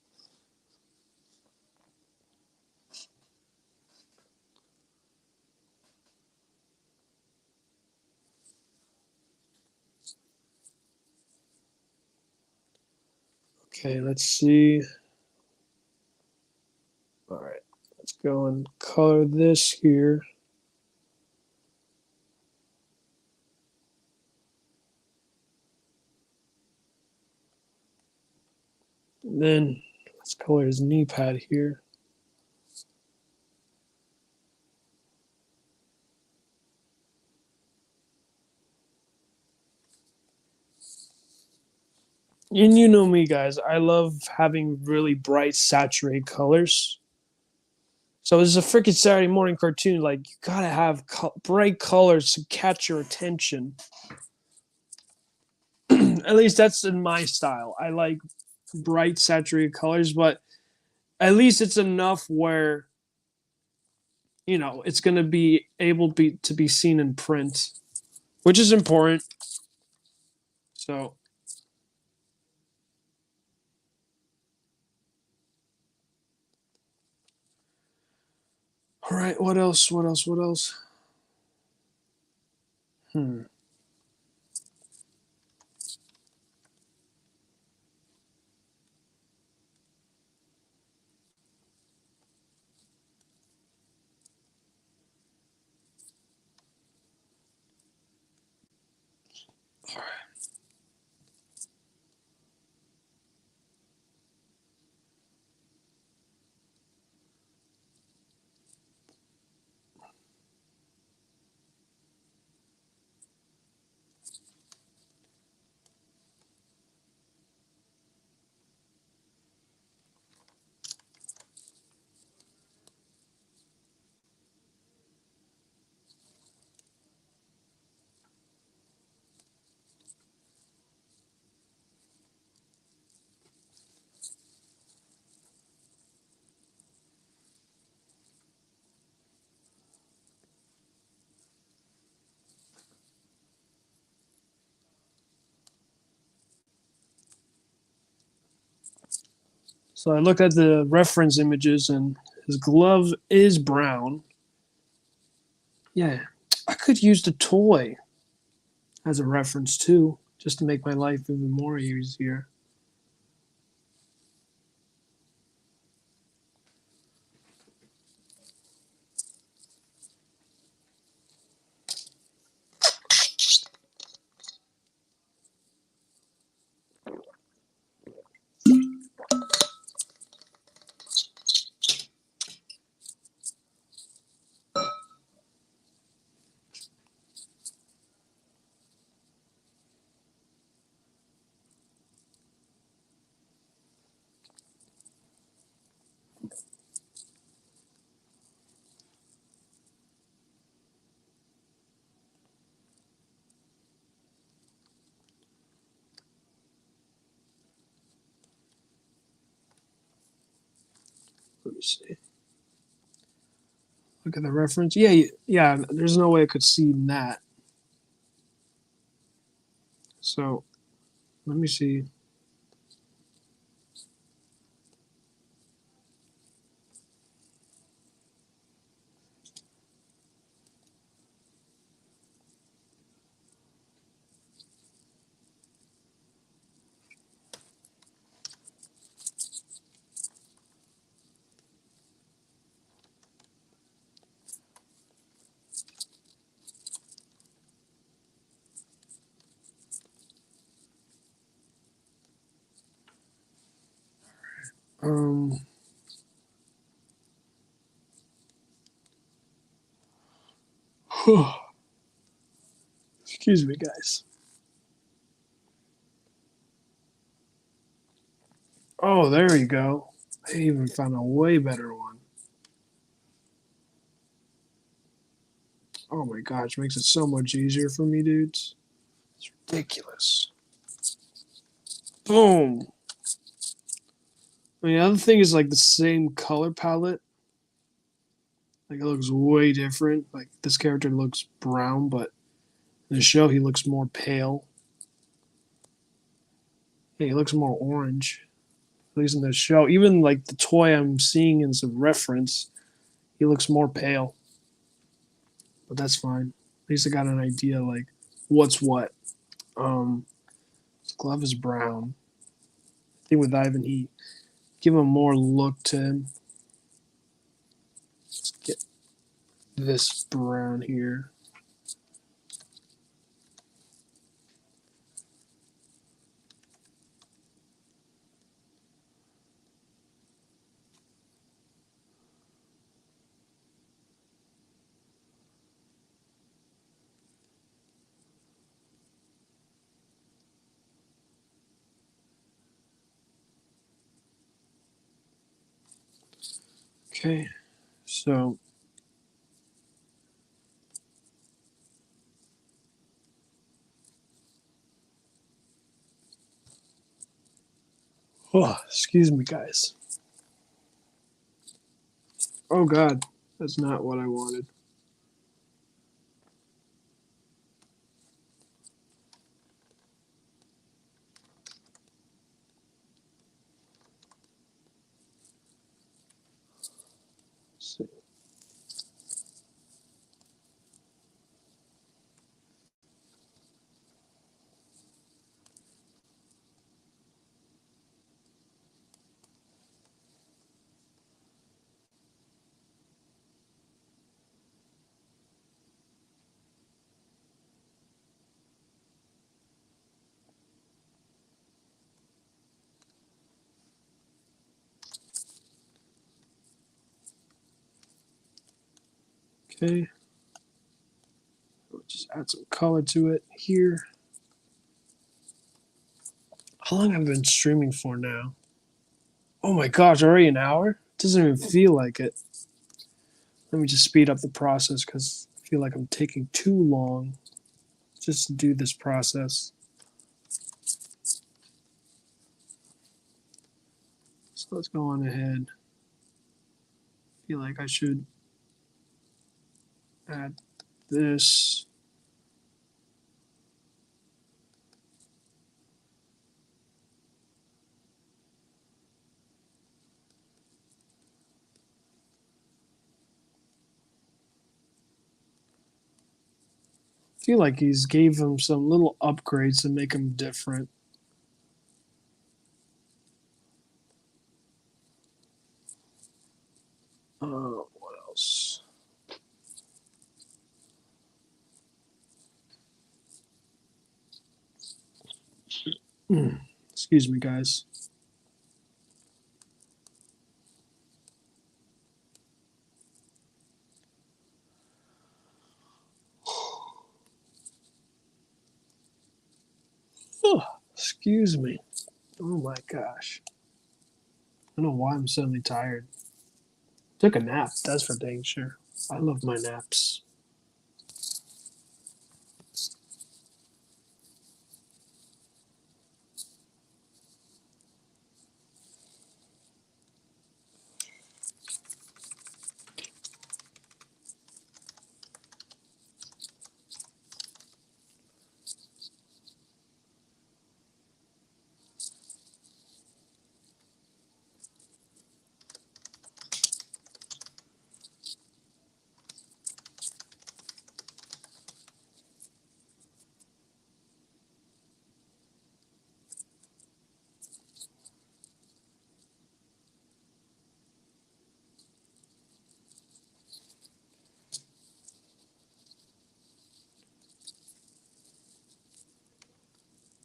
Okay, let's see. All right. Let's go and color this here. And then let's color his knee pad here. And you know me, guys. I love having really bright, saturated colors. So this is a freaking Saturday morning cartoon. Like, you gotta have bright colors to catch your attention. At least that's in my style. I like bright, saturated colors, but at least it's enough where it's going to be able to be seen in print, which is important. So, all right, what else? What else? What else? Hmm. So I looked at the reference images, and his glove is brown. Yeah, I could use the toy as a reference too, just to make my life even more easier. Let me see. Look at the reference. Yeah, yeah. There's no way I could see that. So let me see. Um, excuse me, guys. Oh, there you go. I even found a way better one. Oh my gosh, makes it so much easier for me, dudes. It's ridiculous. Boom. I mean, the other thing is like the same color palette. Like it looks way different. Like this character looks brown, but in the show he looks more pale. Yeah, he looks more orange. At least in the show. Even like the toy I'm seeing as a reference, he looks more pale. But that's fine. At least I got an idea like what's what. His glove is brown. I think with Ivan he give him more look to him. Let's get this brown here. Okay, so oh, excuse me, guys. Oh God, that's not what I wanted. Let's see. Okay, we'll just add some color to it here. How long have I been streaming for now? Oh my gosh, already an hour? It doesn't even feel like it. Let me just speed up the process because I feel like I'm taking too long just to do this process. So let's go on ahead. I feel like I should add this. feel like he's gave him some little upgrades to make him different. What else? Excuse me, guys. Oh, excuse me. Oh my gosh. I don't know why I'm suddenly tired. Took a nap, that's for dang sure. I love my naps.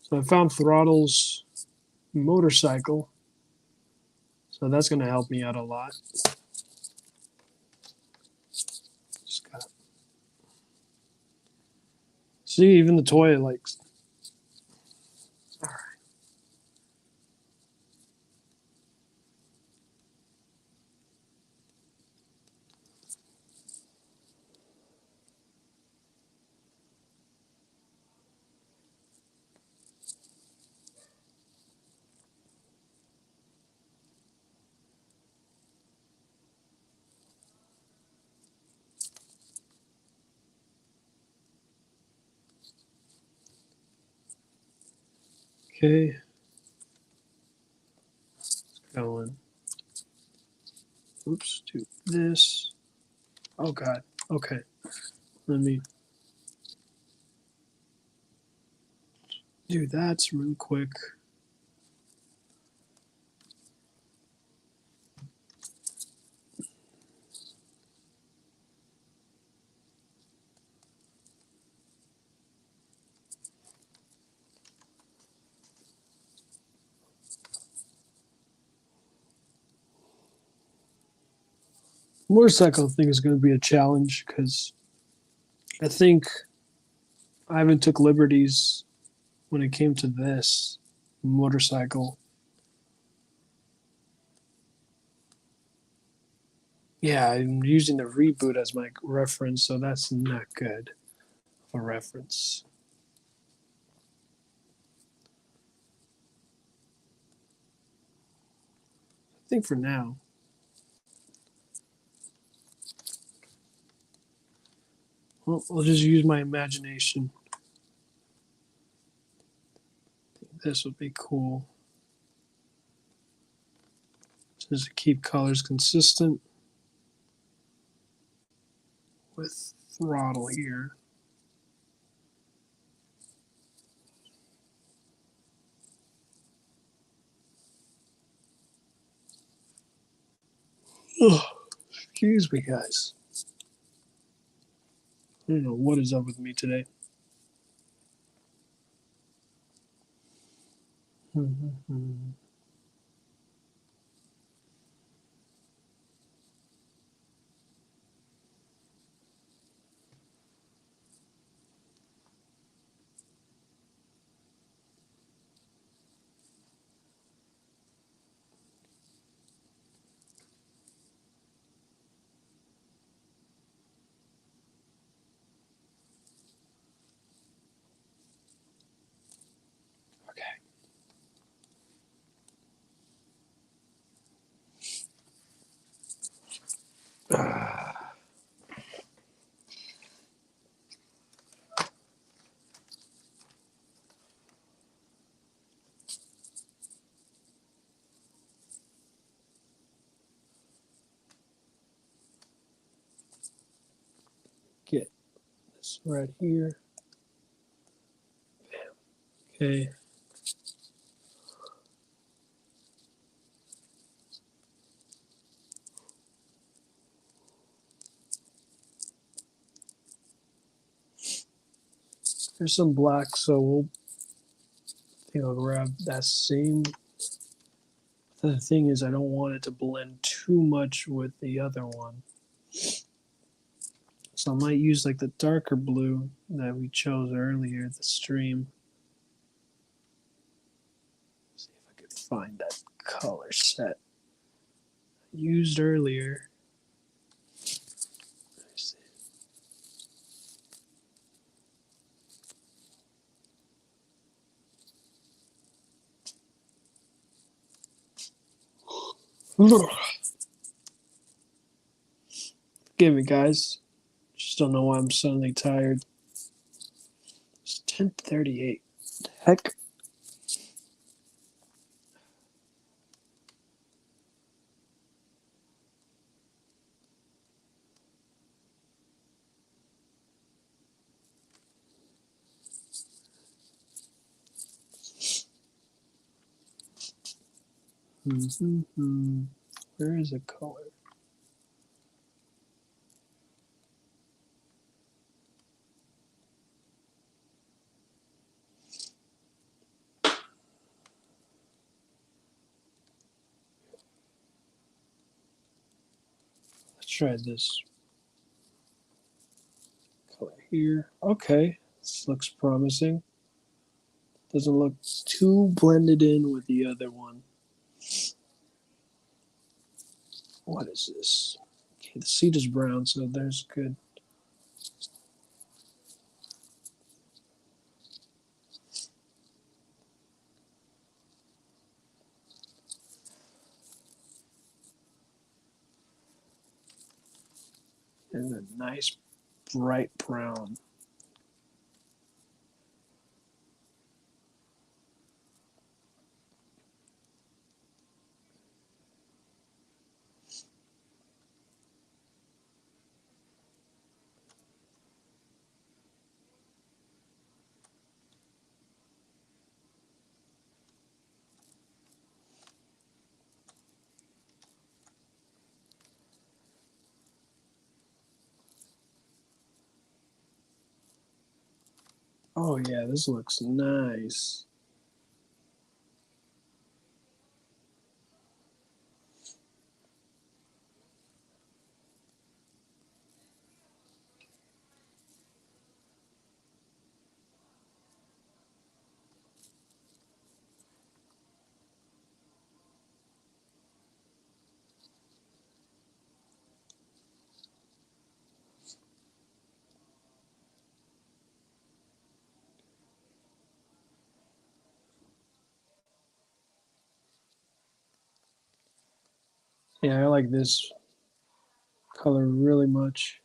So I found Throttle's motorcycle. So that's going to help me out a lot. Just gotta... See, even the toy likes. All right. Okay. Going. Oops. Do this. Oh God. Okay. Let me do that real quick. Motorcycle thing is going to be a challenge because I think I haven't took liberties when it came to this motorcycle. Yeah, I'm using the reboot as my reference, so that's not good of a reference. I think for now, well, I'll just use my imagination. This would be cool. Just to keep colors consistent with throttle here. Oh, excuse me, guys. I don't know what is up with me today. Okay. Get this right here. Okay. There's some black, so I think I'll grab that same. The thing is, I don't want it to blend too much with the other one. So I might use like the darker blue that we chose earlier, the stream. See if I could find that color set used earlier. Forgive me, guys. Just don't know why I'm suddenly tired. It's 10:38. Heck. Where is the color? Let's try this color here. Okay, this looks promising. Doesn't look too blended in with the other one. What is this? Okay, the seed is brown, so there's good. And a nice bright brown. Oh yeah, this looks nice. Yeah, I like this color really much.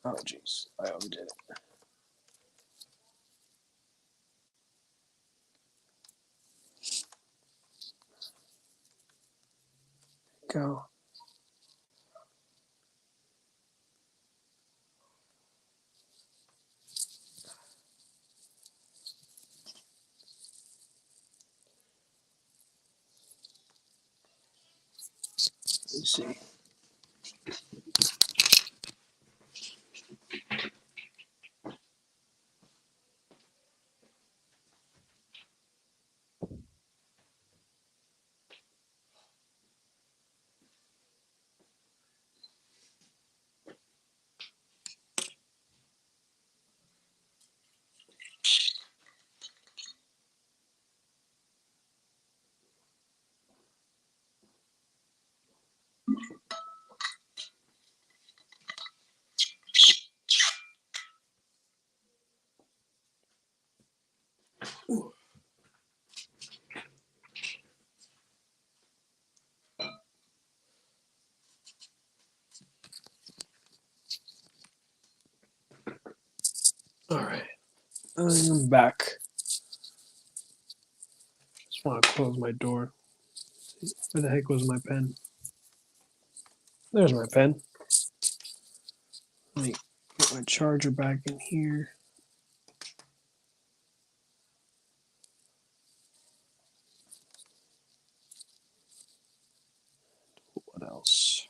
Oh jeez, I overdid it. Go. Let's see. All right, I'm back. Just want to close my door. Where the heck was my pen? There's my pen. Let me get my charger back in here. What else?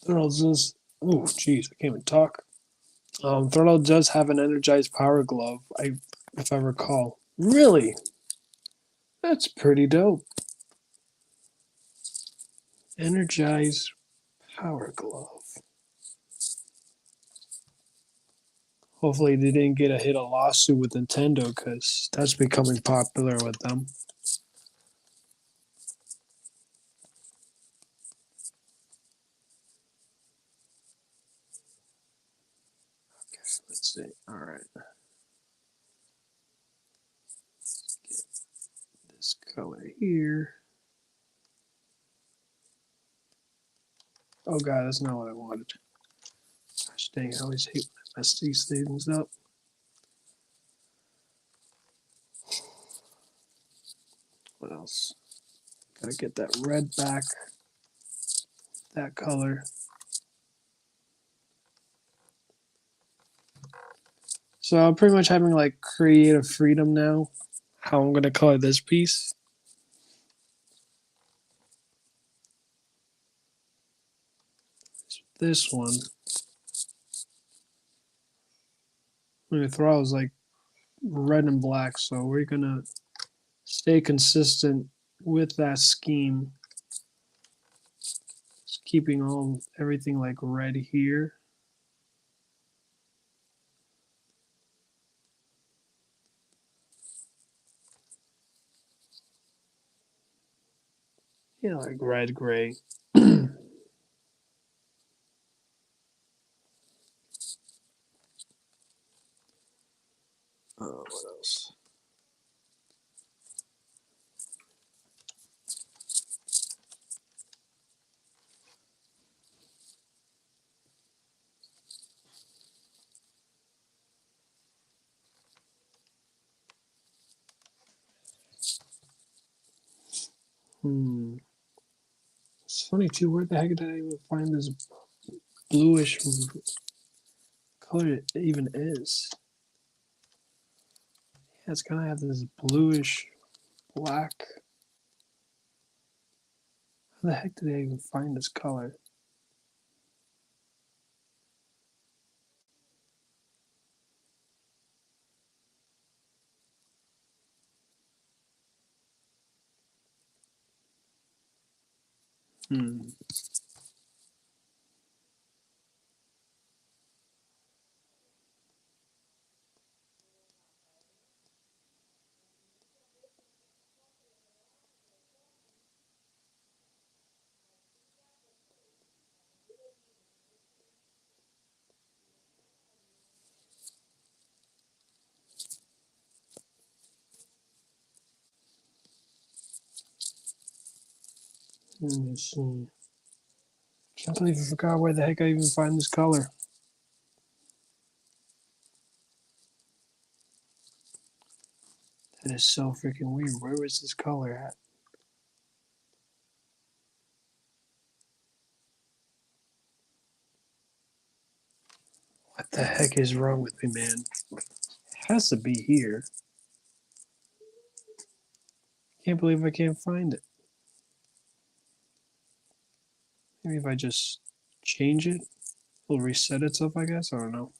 Throttle does. Oh, jeez, I can't even talk. Throttle does have an energized power glove. If I recall. Really, that's pretty dope. Energized power glove. Hopefully, they didn't get a hit a lawsuit with Nintendo because that's becoming popular with them. Okay, let's see. All right. This color here. Oh god, that's not what I wanted. Gosh dang, I always hate when I mess these things up. What else? Gotta get that red back, that color. So I'm pretty much having like creative freedom now. How I'm gonna color this piece. This one. The throttle is like red and black, so we're gonna stay consistent with that scheme. Just keeping everything like red here. Yeah, like red, gray. What else? It's funny too. Where the heck did I even find this bluish color? It even is. Yeah, it's gonna have this bluish black. How the heck did I even find this color? Hmm. Let me see. Can't believe I forgot where the heck I even find this color. That is so freaking weird. Where was this color at? What the heck is wrong with me, man? It has to be here. Can't believe I can't find it. Maybe if I just change it, it'll reset itself, I guess. I don't know.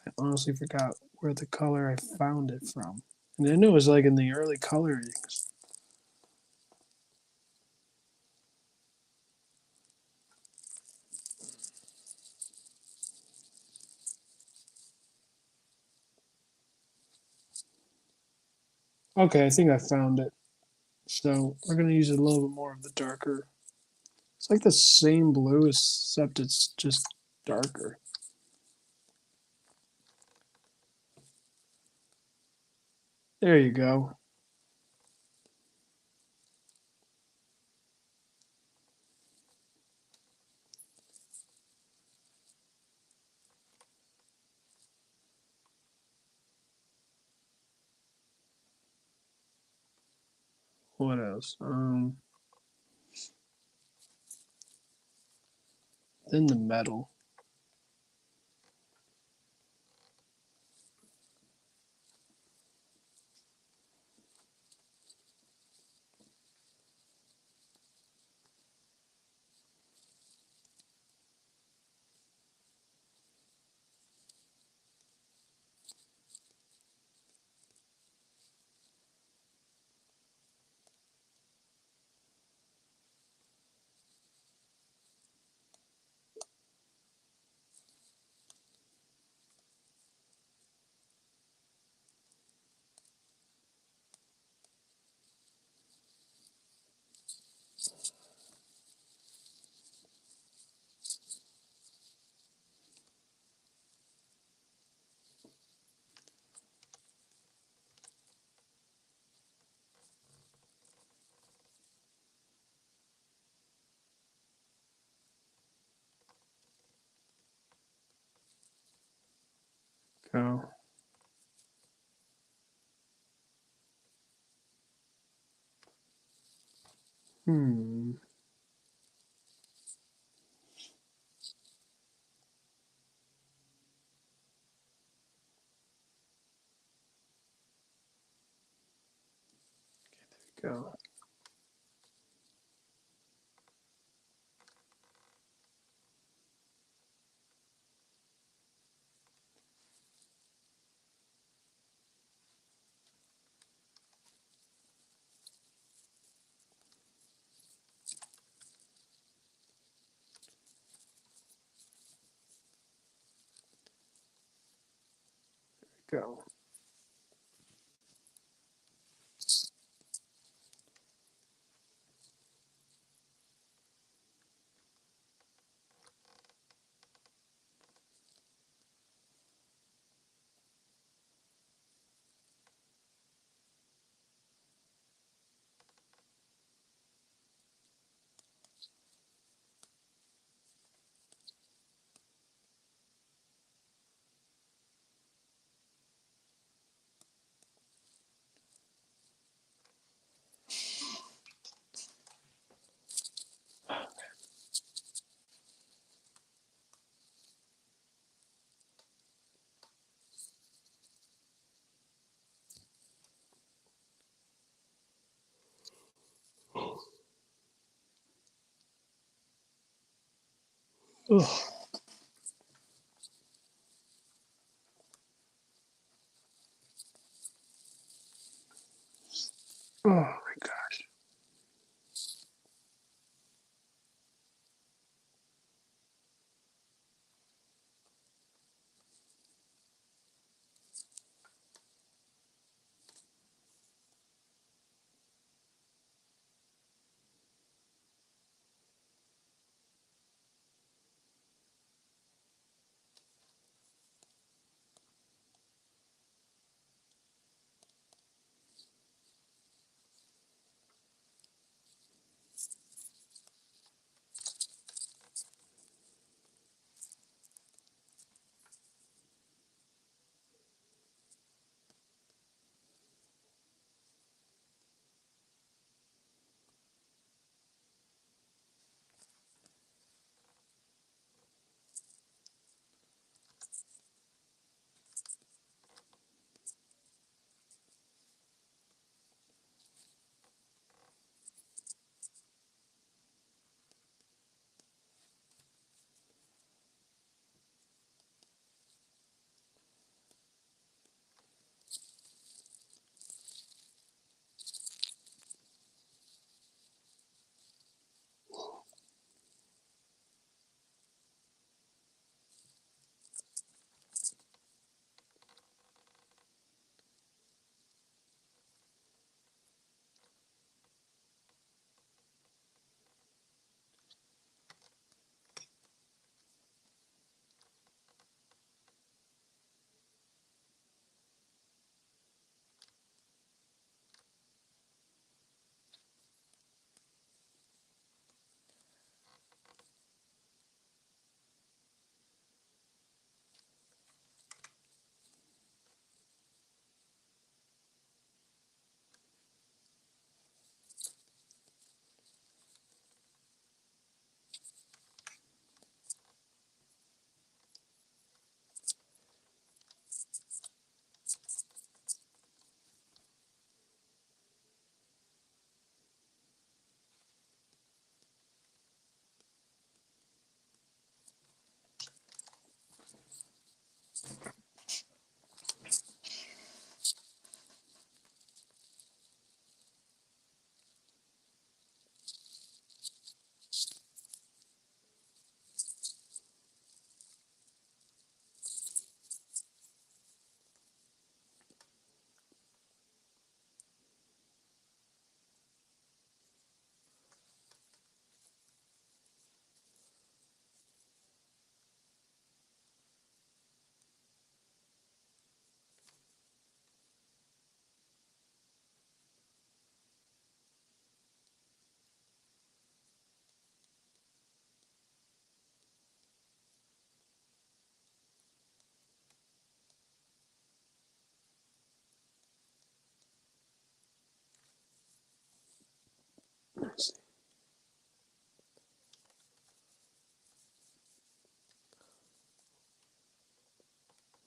I honestly forgot where the color I found it from. And I knew it was like in the early colorings. Okay, I think I found it. So we're going to use a little bit more of the darker. It's like the same blue, except it's just darker. There you go. What else? Then the metal. Go. Hmm. Go. Go. Ugh. Oh my god.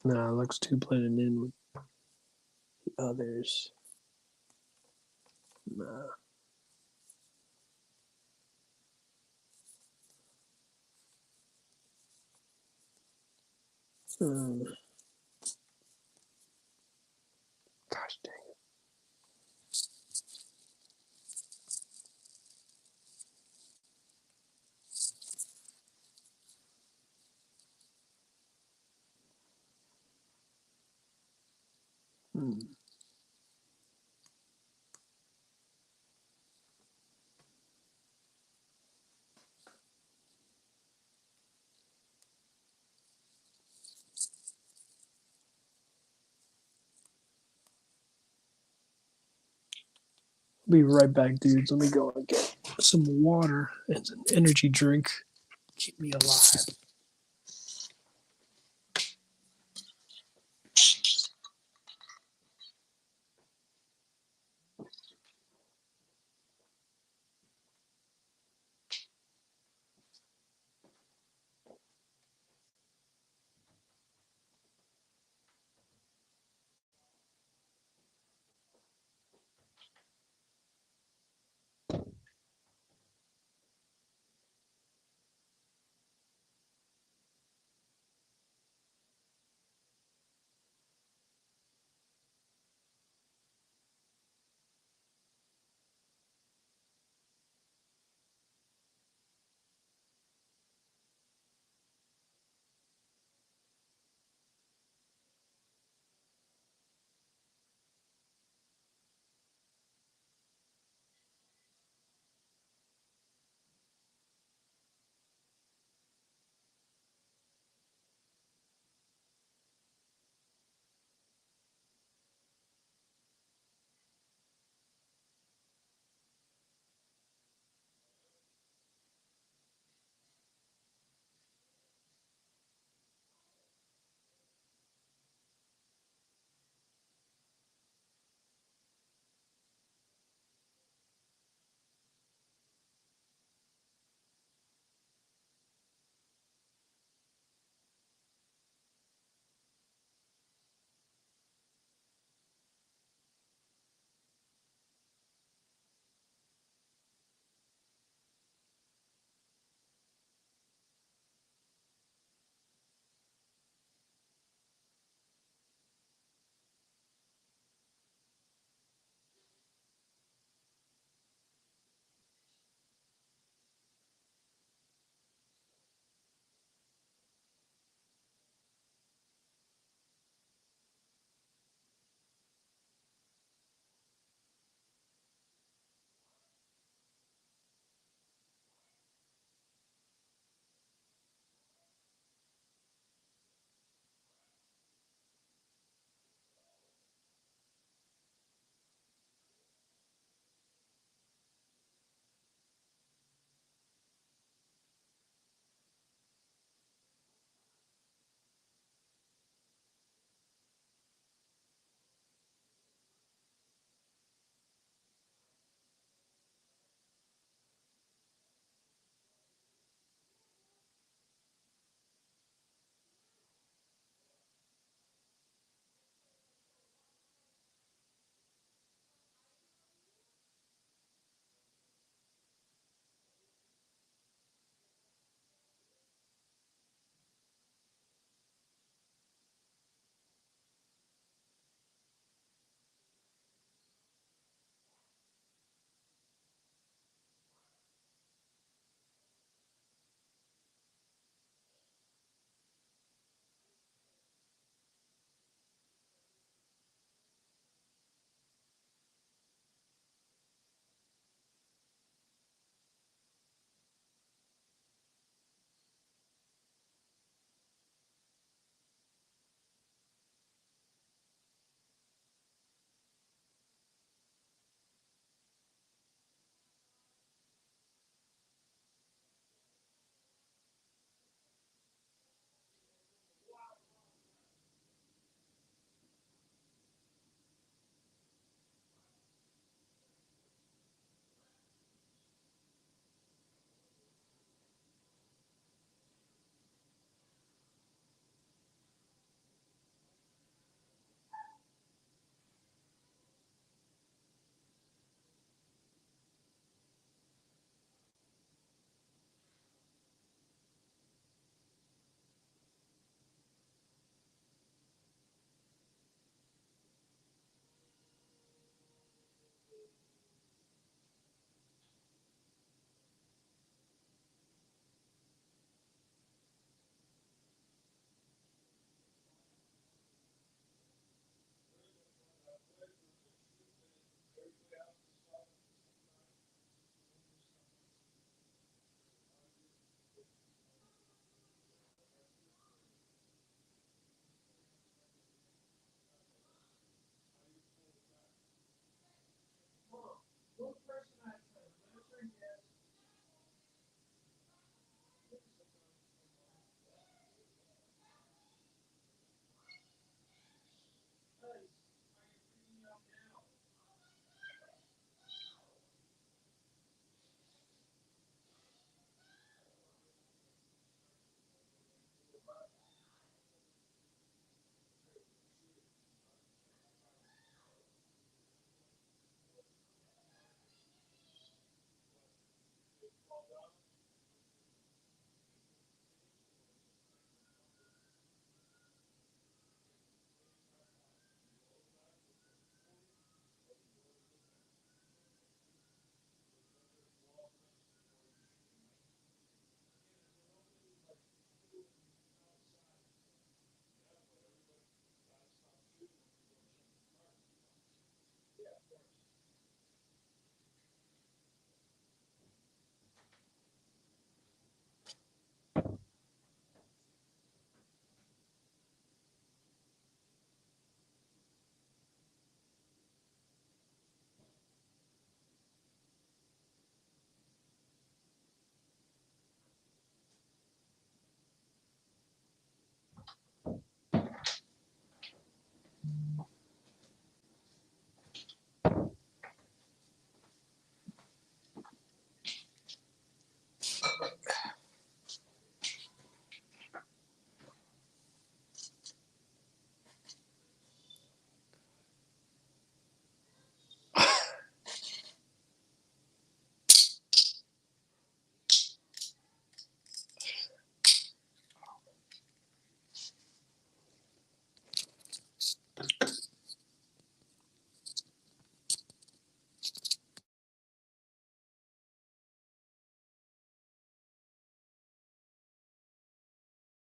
Nah, it looks too blended in with the others. Nah. Gosh dang it. Hmm. Be right back, dudes. Let me go and get some water and an energy drink. Keep me alive.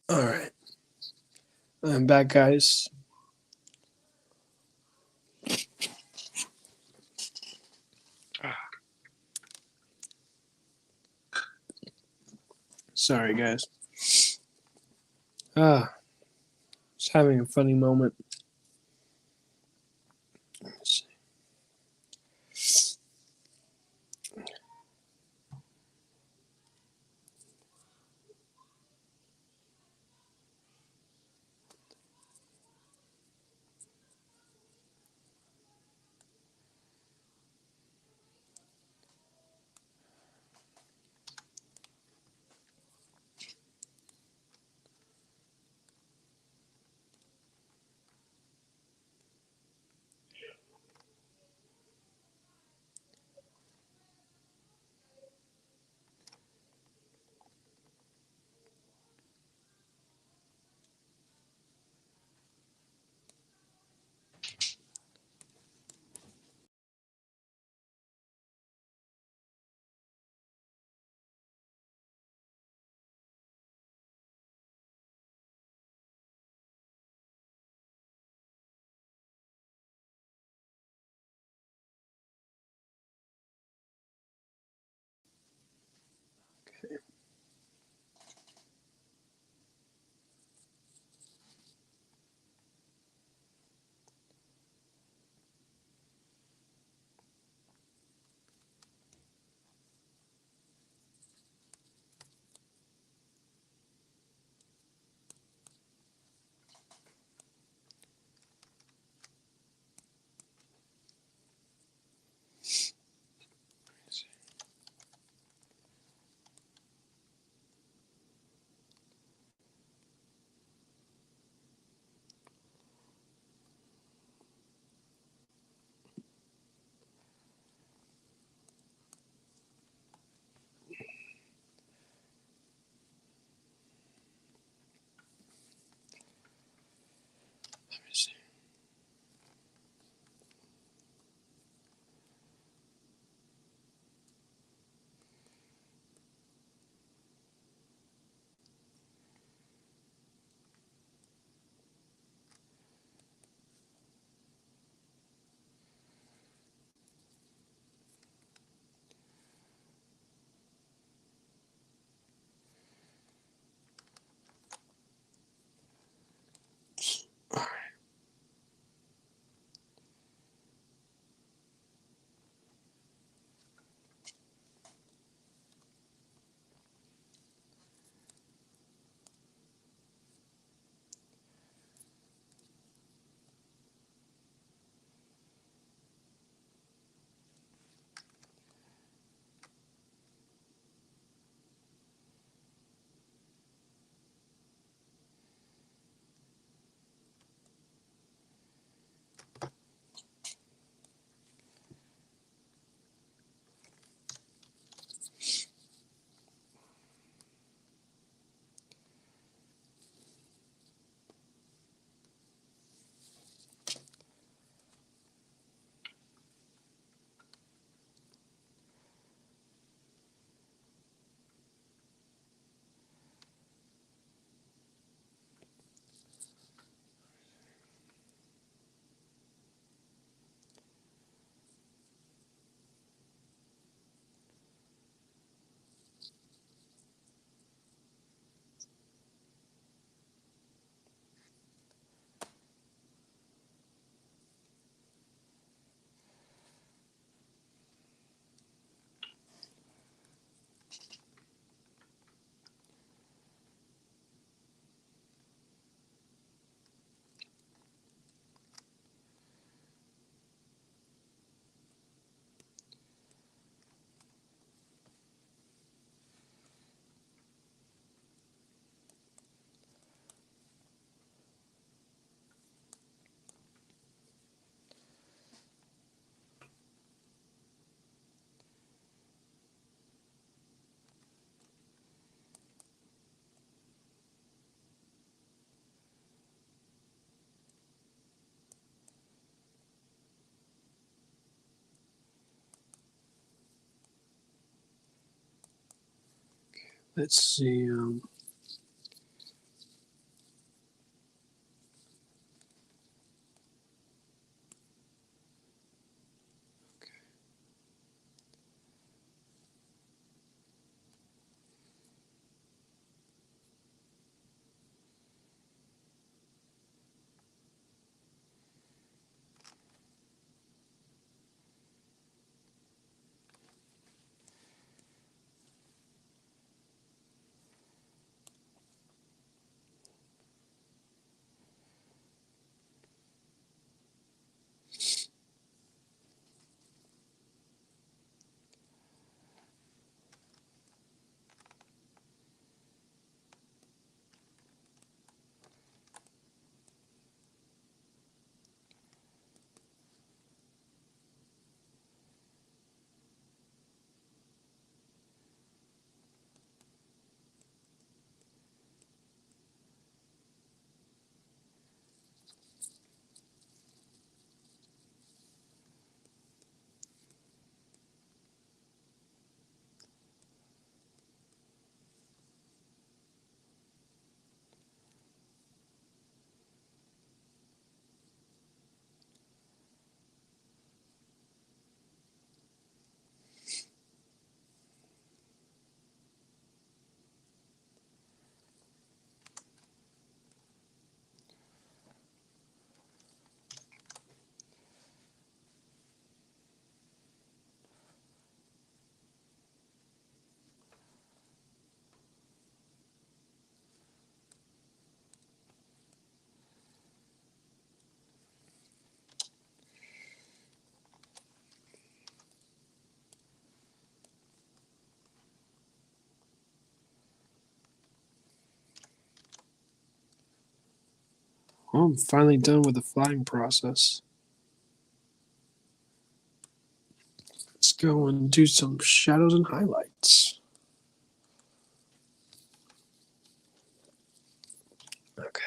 All right, I'm back, guys. Sorry, guys. Just having a funny moment. Let's see. Let me see. Let's see. Well, I'm finally done with the flying process. Let's go and do some shadows and highlights. Okay.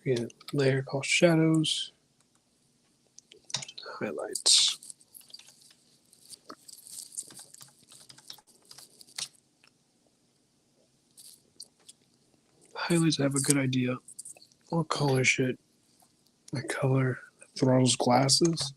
We get a layer called shadows, highlights. Highlights, I have a good idea. What color should I color Throttle's glasses?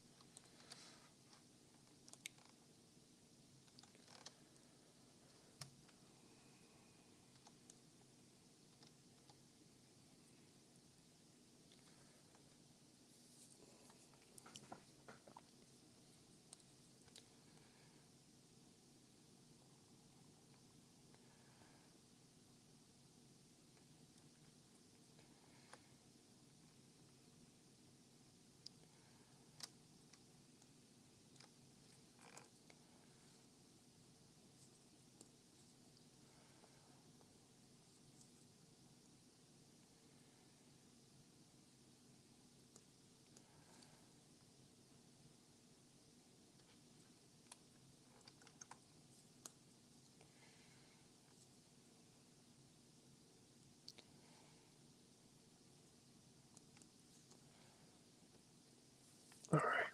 All right.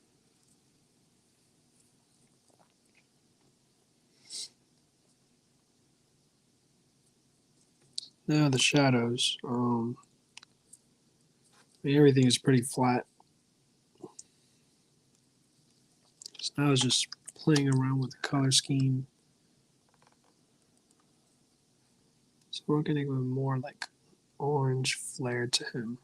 Now the shadows. Everything is pretty flat. So now it's just playing around with the color scheme. So we're gonna go more like orange flare to him.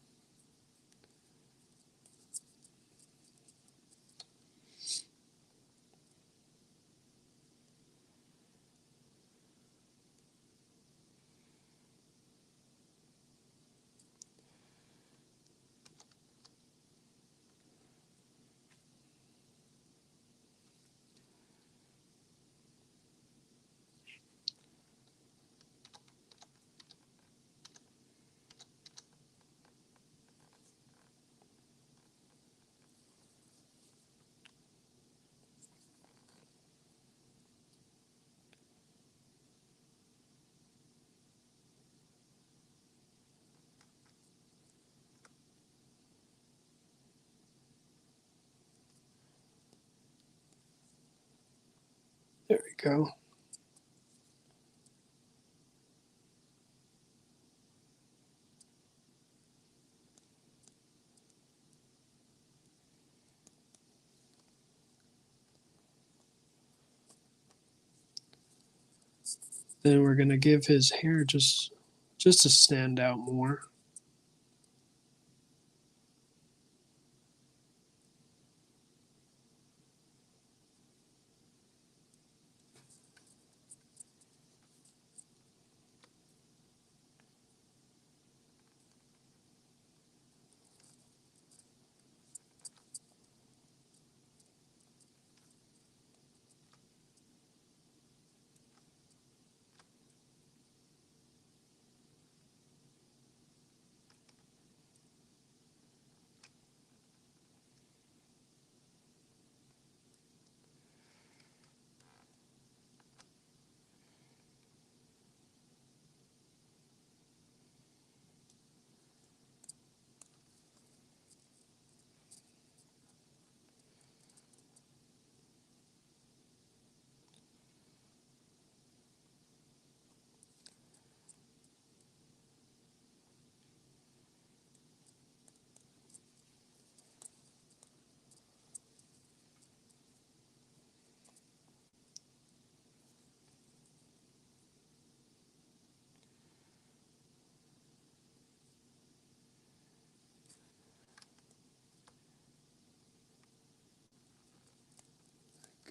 There we go. Then we're gonna give his hair just to stand out more.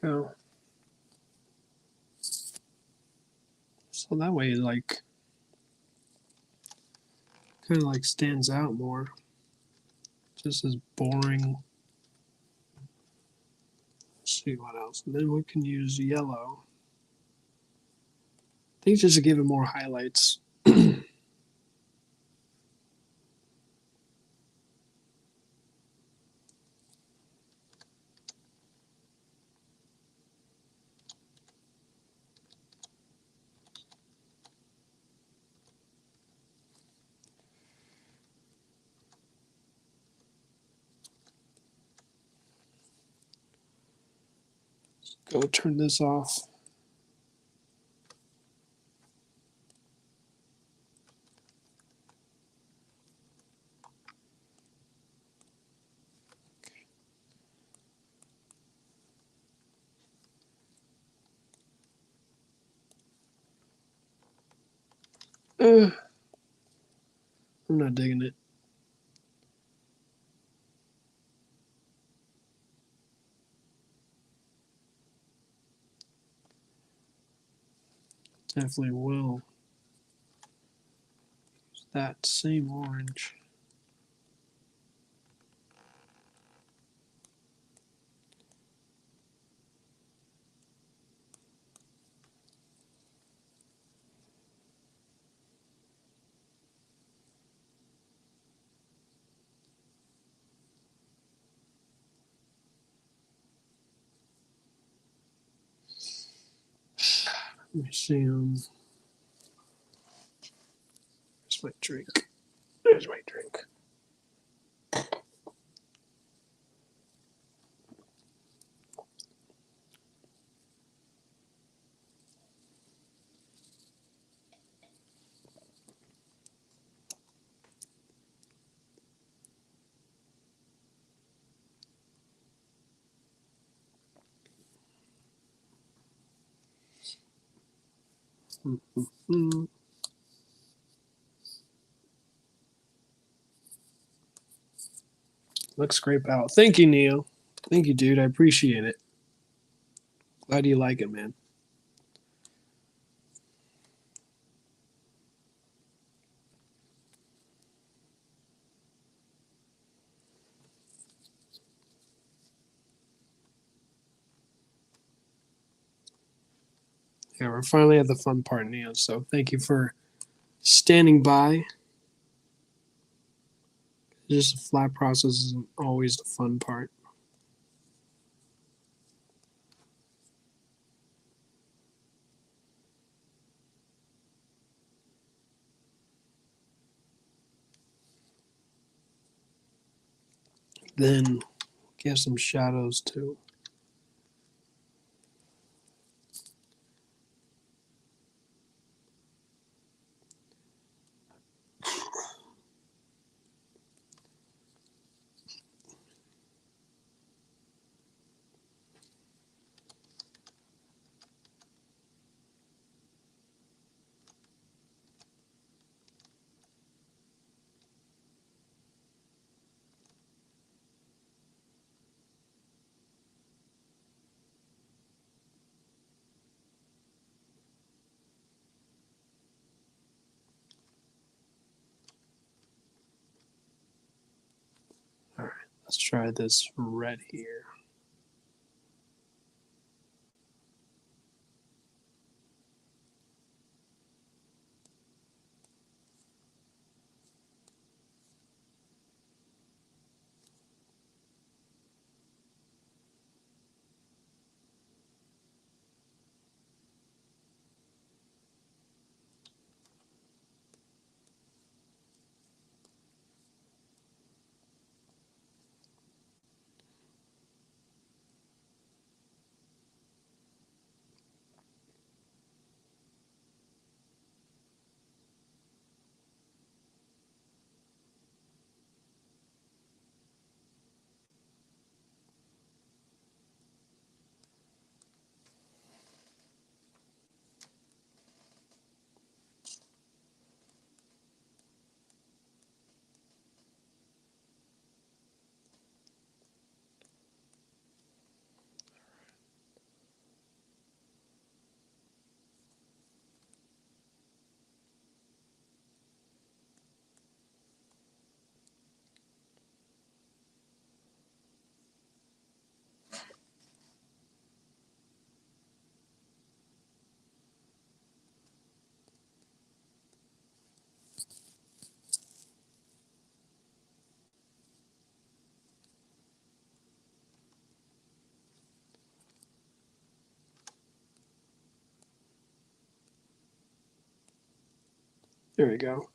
Go. So that way it like kind of like stands out more. Just as boring. Let's see what else. And then we can use yellow. I think just to give it more highlights. Go turn this off. I'm not digging it. Definitely will use that same orange. Let me see. There's my drink. There's my drink. Mm-hmm. Looks great, pal. Thank you, Neo. Thank you, dude. I appreciate it. Glad you like it, man. Yeah, we're finally at the fun part, Neo. So thank you for standing by. Just the flat process isn't always the fun part. Then get some shadows too. All right, let's try this red here. There we go.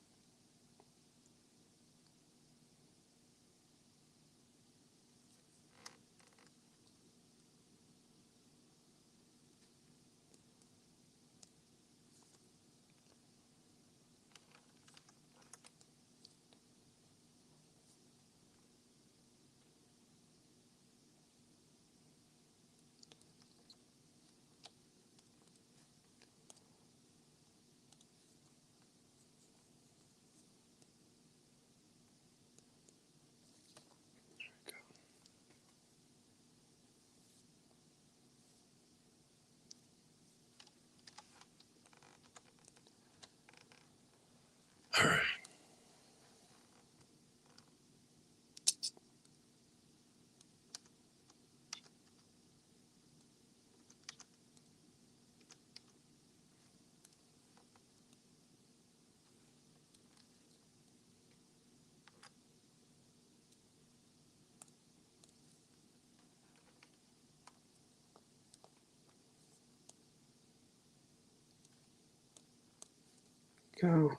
go.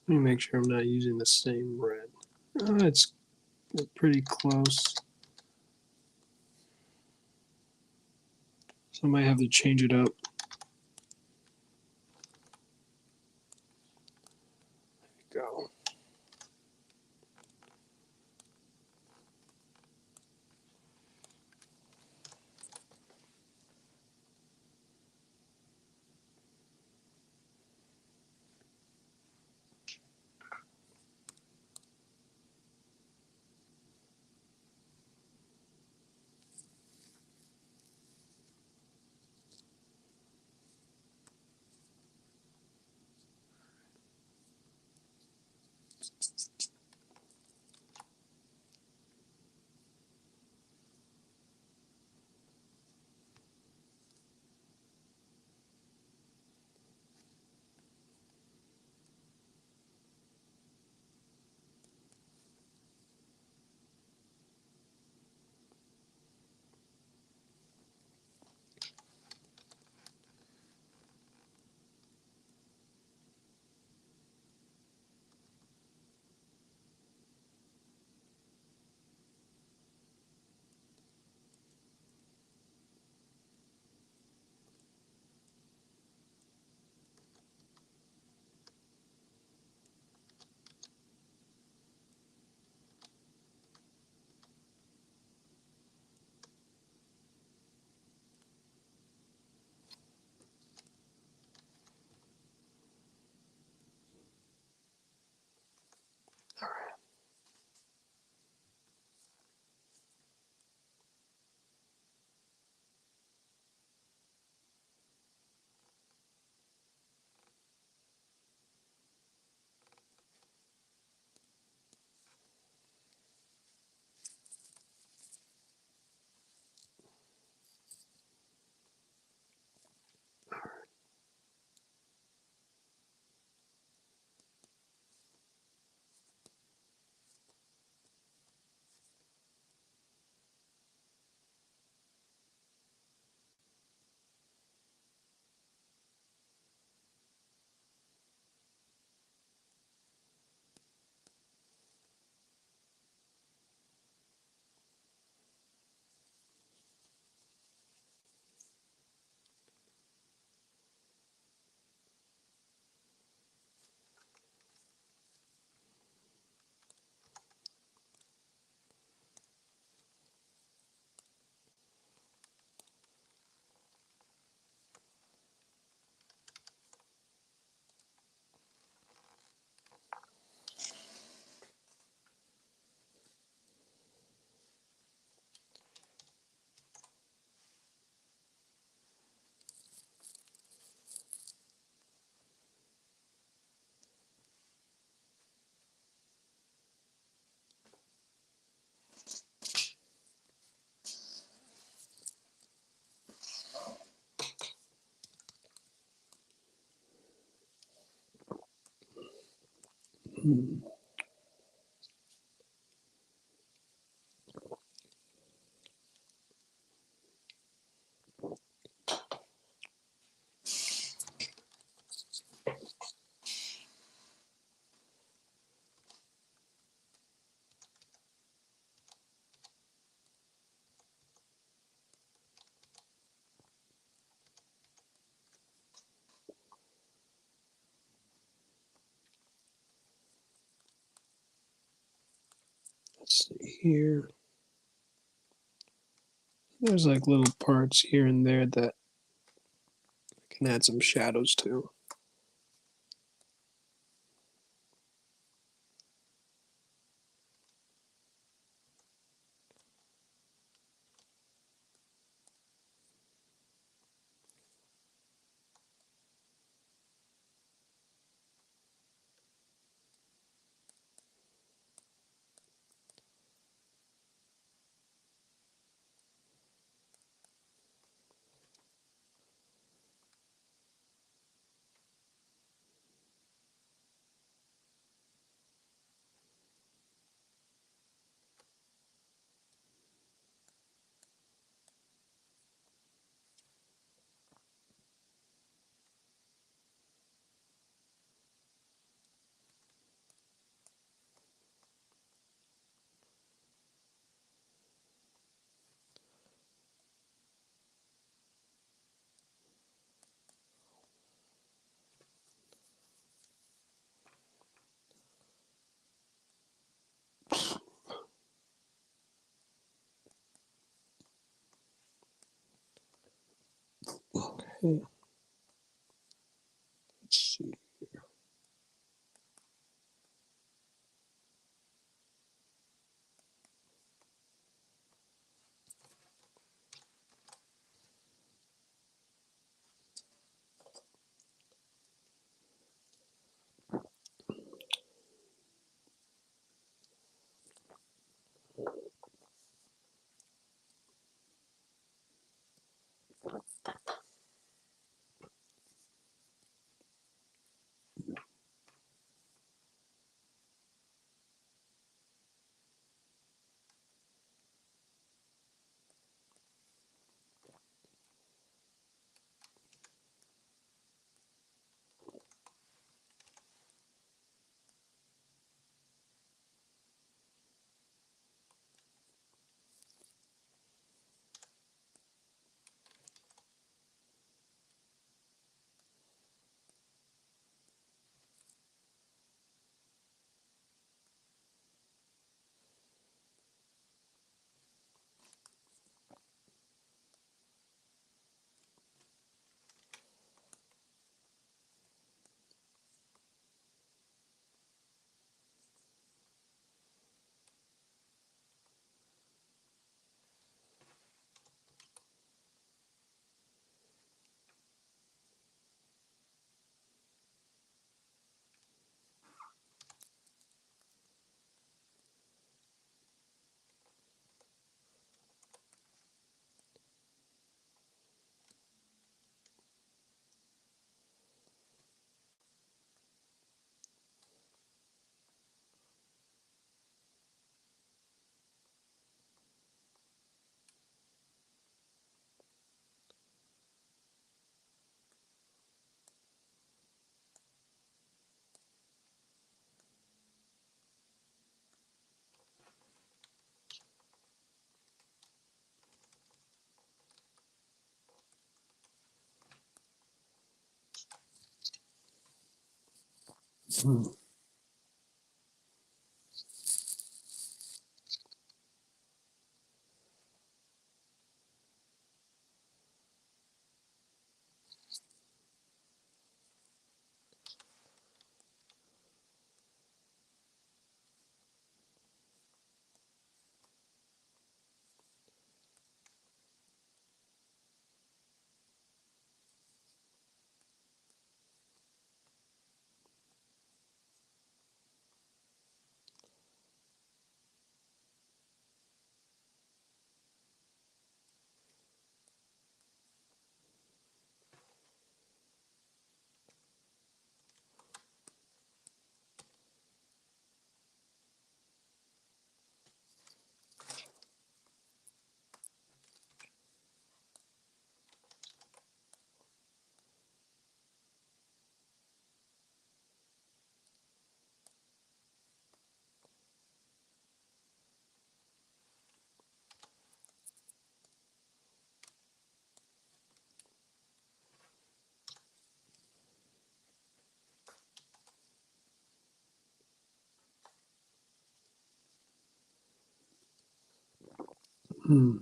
Let me make sure I'm not using the same red. It's pretty close. So I might have to change it up. There we go. Let's see here. There's like little parts here and there that I can add some shadows to. Okay. Let's see. Hmm.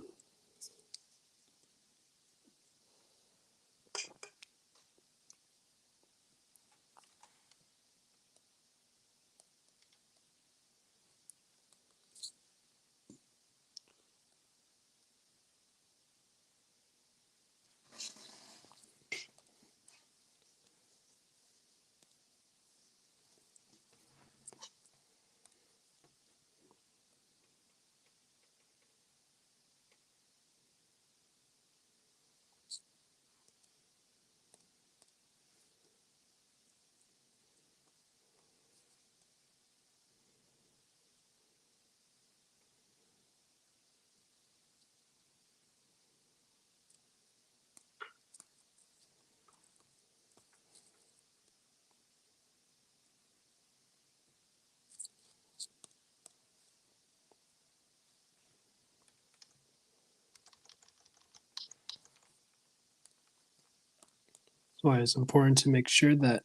That's why it's important to make sure that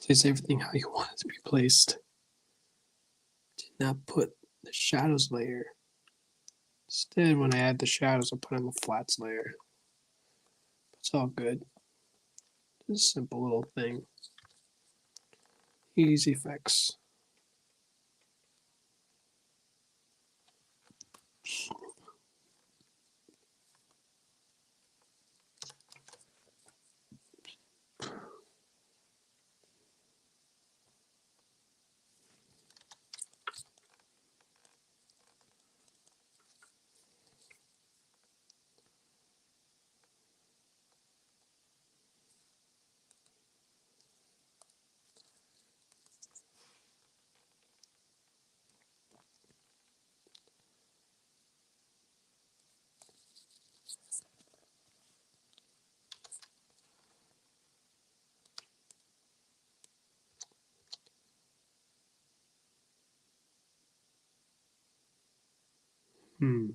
place everything how you want it to be placed. Do not put the shadows layer. Instead, when I add the shadows, I'll put on the flats layer. It's all good. Just a simple little thing. Easy fix. Hmm.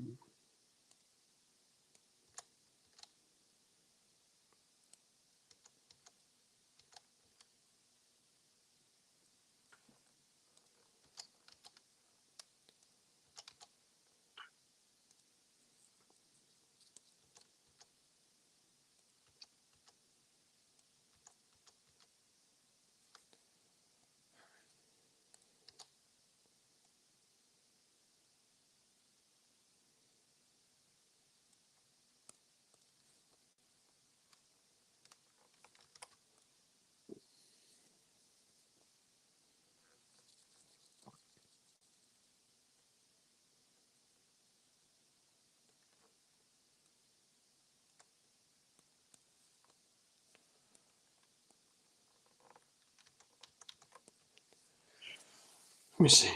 Let me see.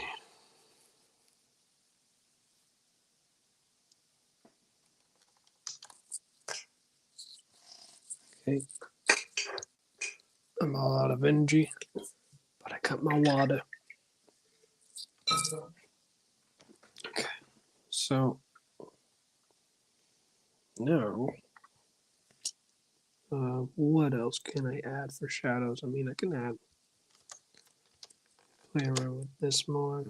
Okay. I'm all out of energy, but I cut my water. Okay. So now, what else can I add for shadows? I mean, I can play around with this more.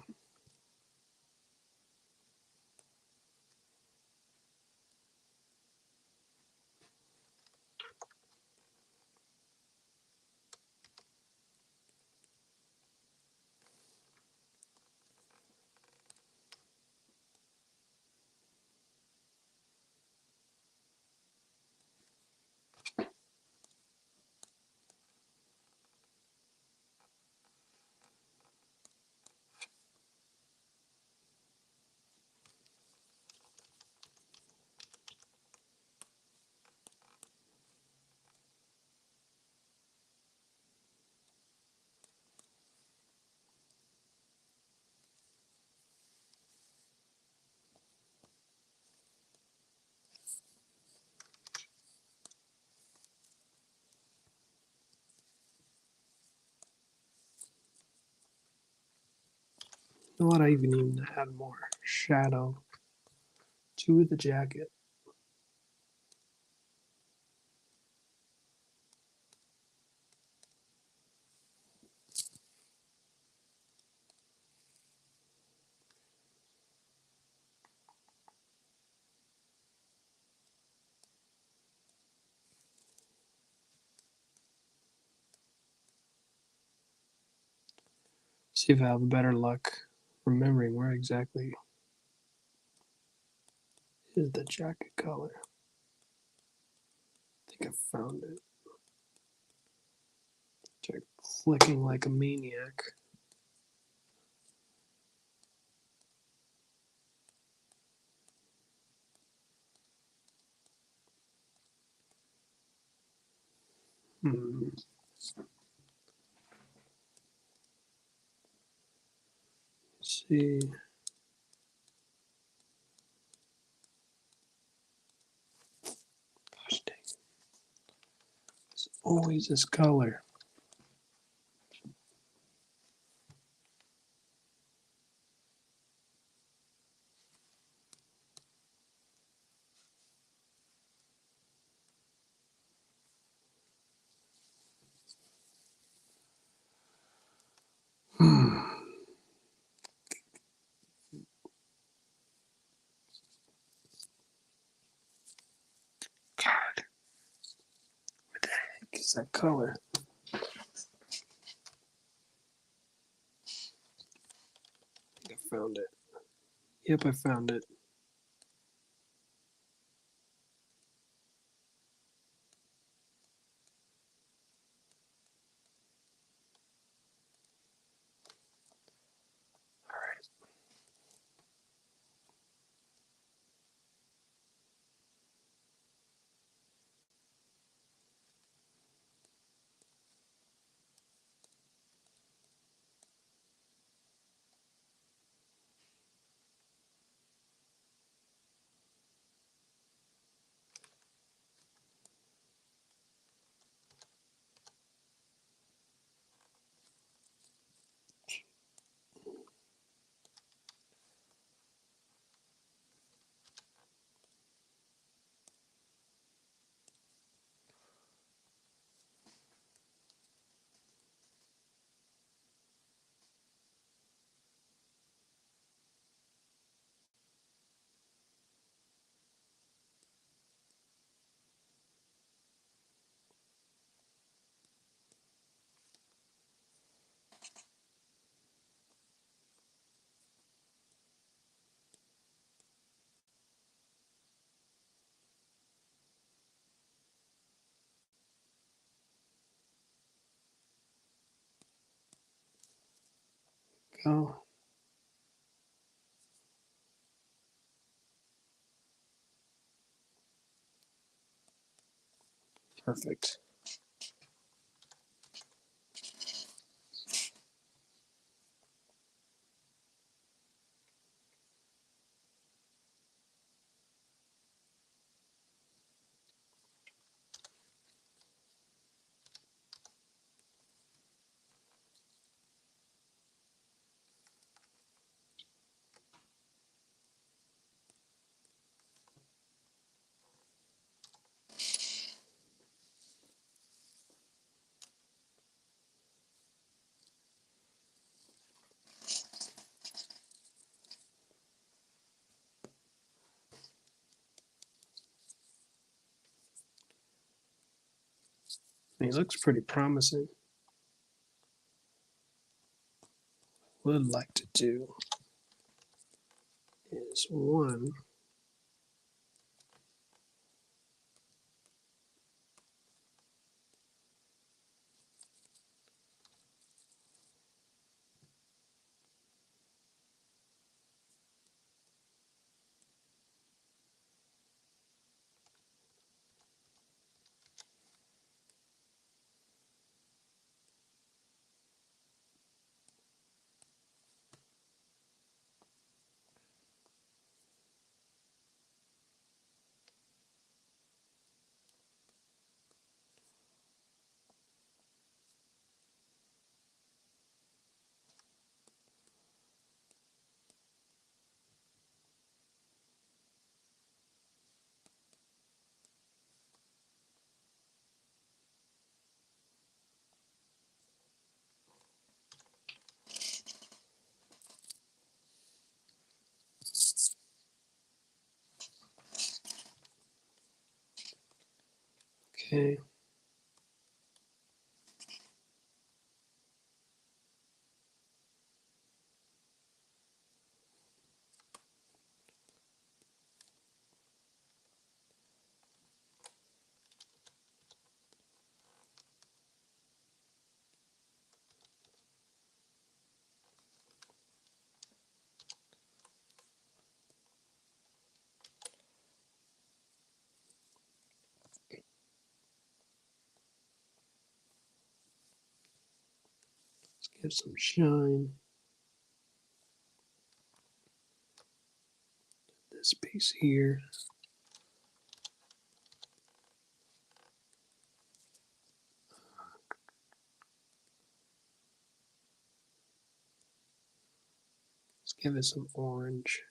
You know what? I even add more shadow to the jacket. See if I have better luck remembering where exactly is the jacket color. I think I found it. Start flicking like a maniac. Hmm. Let's see. Gosh dang it. It's always this color. Hmm. God. It's that color. I think I found it. Yep, I found it. Go. Perfect. He looks pretty promising. Would like to do is one. Okay. Let's give some shine. This piece here. Let's give it some orange.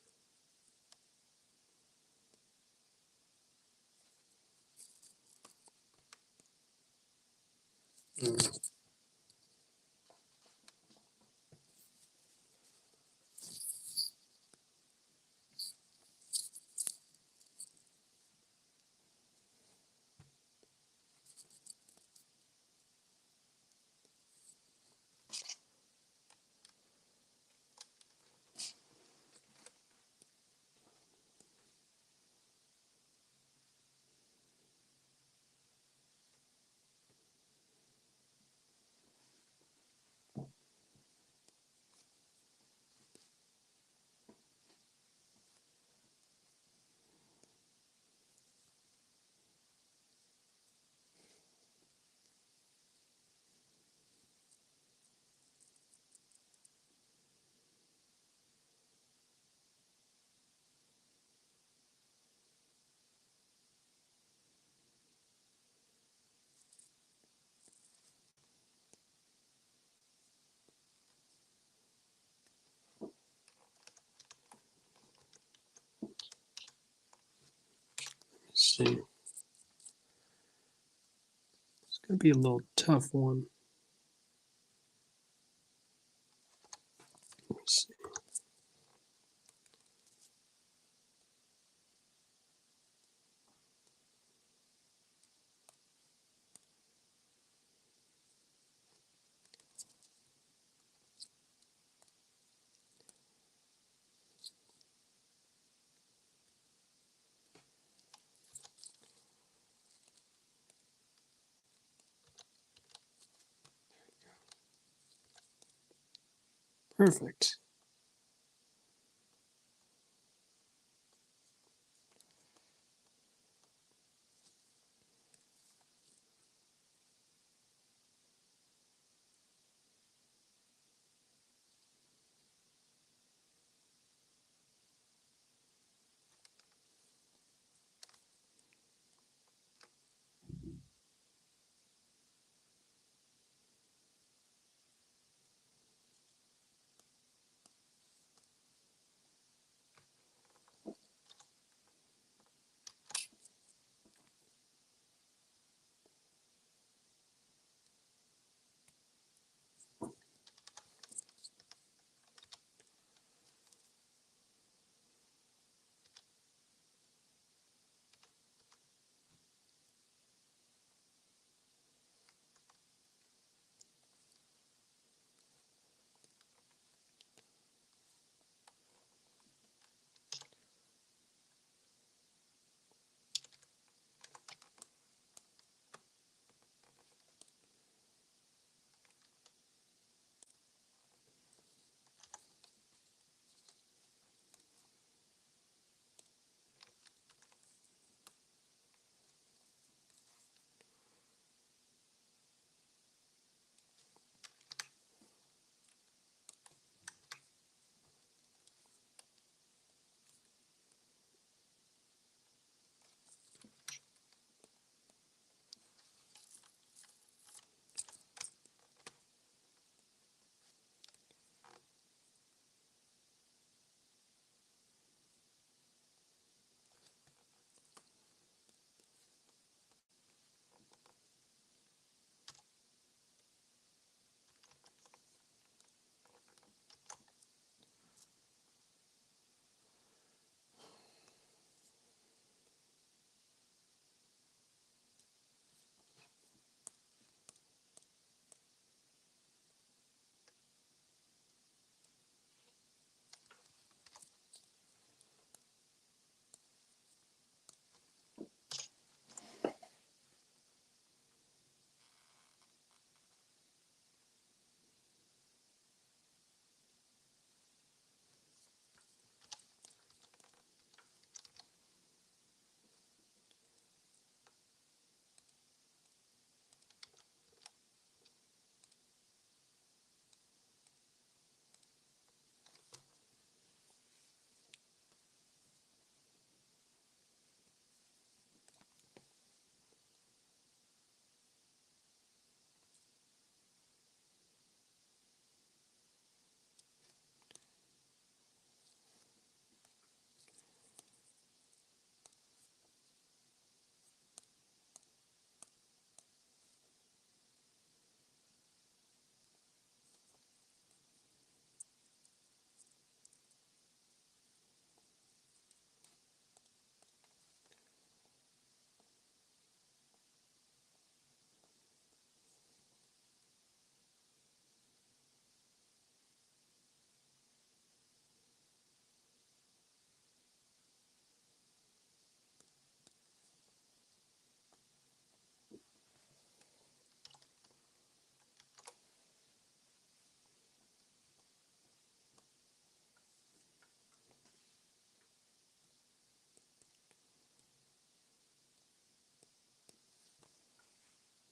see. It's going to be a little tough one. Let's see. Perfect.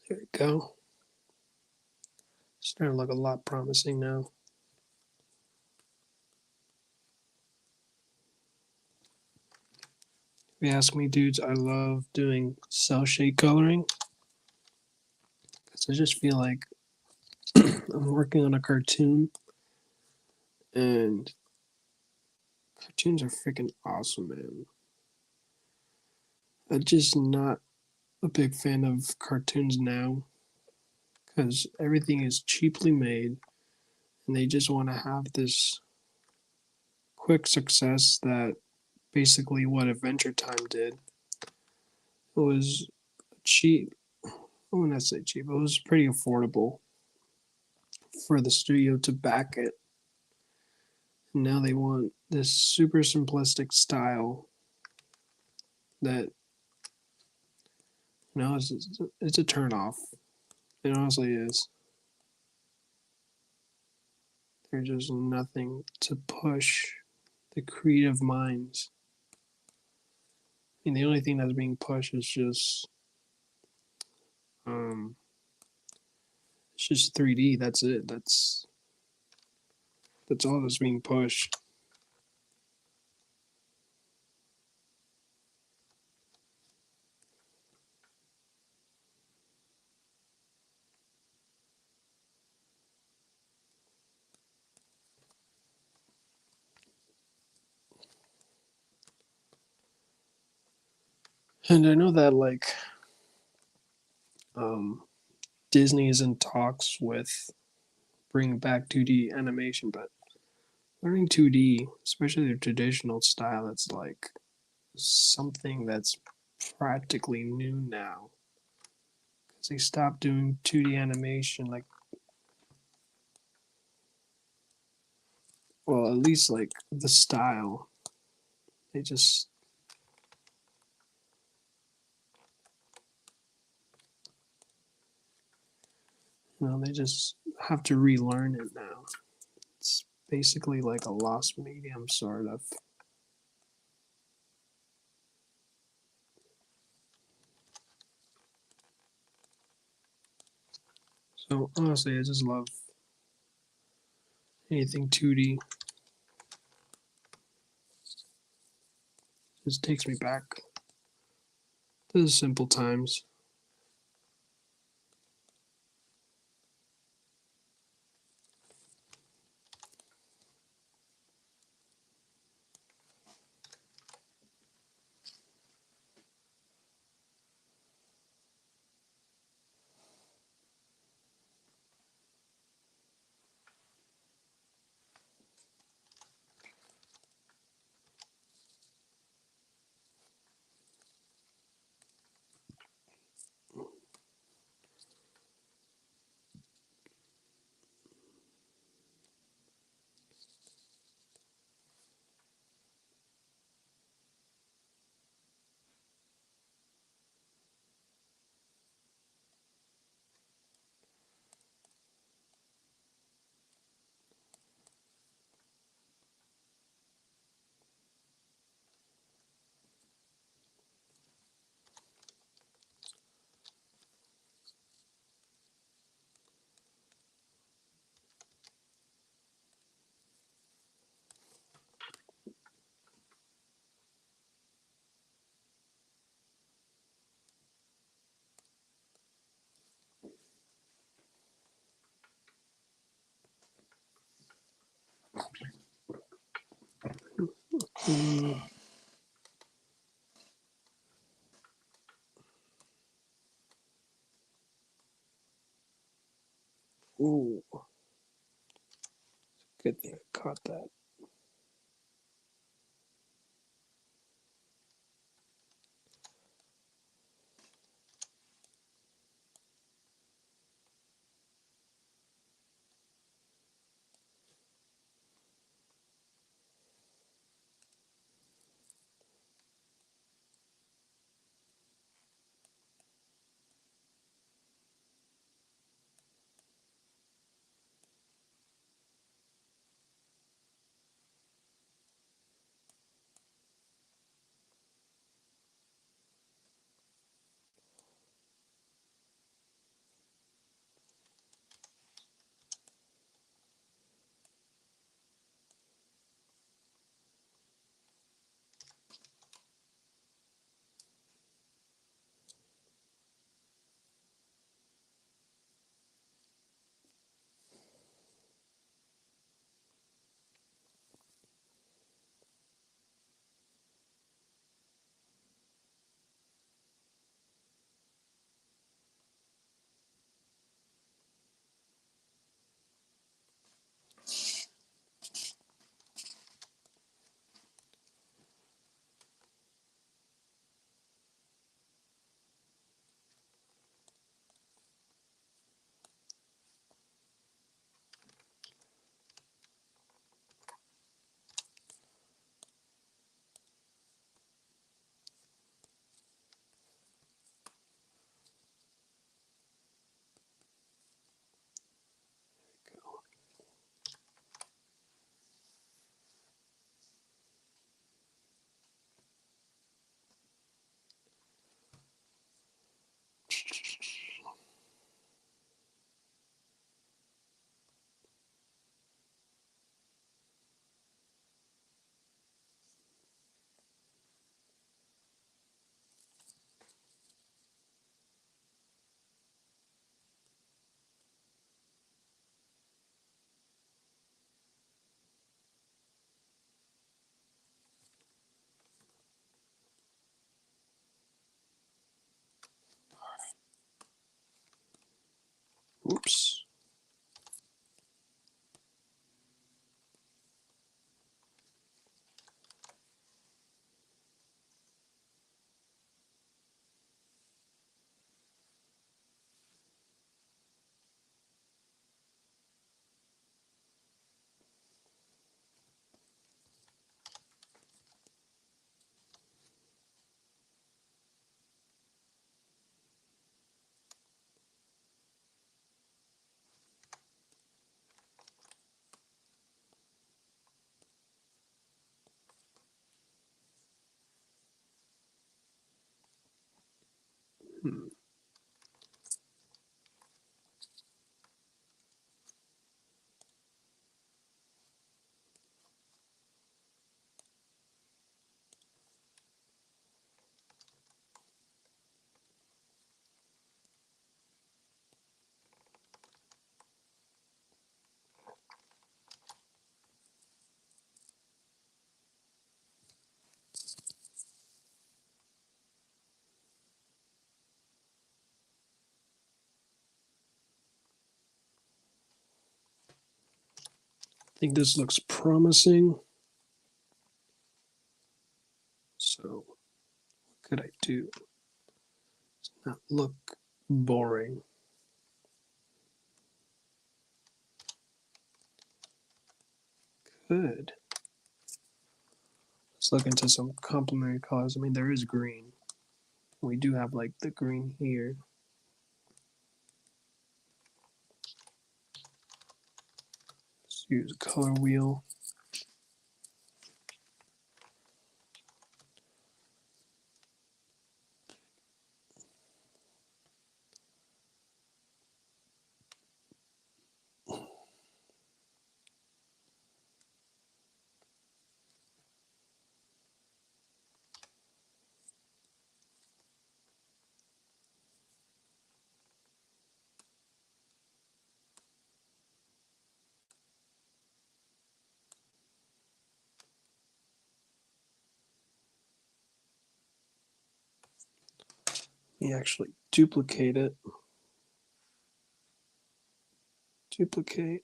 There we go. Starting to look a lot promising now. If you ask me, dudes, I love doing cell shade coloring because I just feel like I'm working on a cartoon, and cartoons are freaking awesome, man. I'm just not a big fan of cartoons now because everything is cheaply made and they just want to have this quick success that basically what Adventure Time did. It was cheap. I wouldn't say cheap. It was pretty affordable for the studio to back it. And now they want this super simplistic style that it's a turn off. It honestly is. There's just nothing to push the creative minds. I mean, the only thing that's being pushed is just um, it's just 3D. That's it. That's all that's being pushed. And I know that um, Disney is in talks with bringing back 2D animation, but learning 2D, especially the traditional style, it's like something that's practically new now. Because they stopped doing 2D animation, like, well, at least like the style. They just, they just have to relearn it now. It's basically like a lost medium, sort of. So honestly, I just love anything 2D. Just takes me back to the simple times. Mm. Ooh, good thing I caught that. I think this looks promising. So what could I do? Does not look boring. Good. Let's look into some complementary colors. I mean, there is green. We do have like the green here. Let's use color wheel. You actually duplicate it. Duplicate.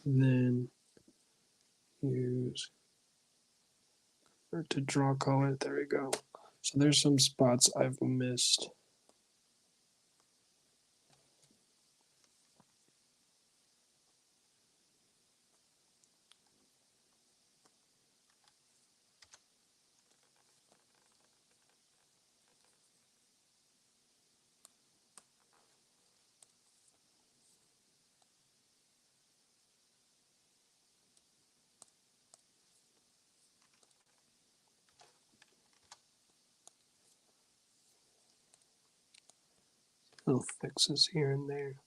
Then use or to draw color. There we go. So there's some spots I've missed. Little fixes here and there.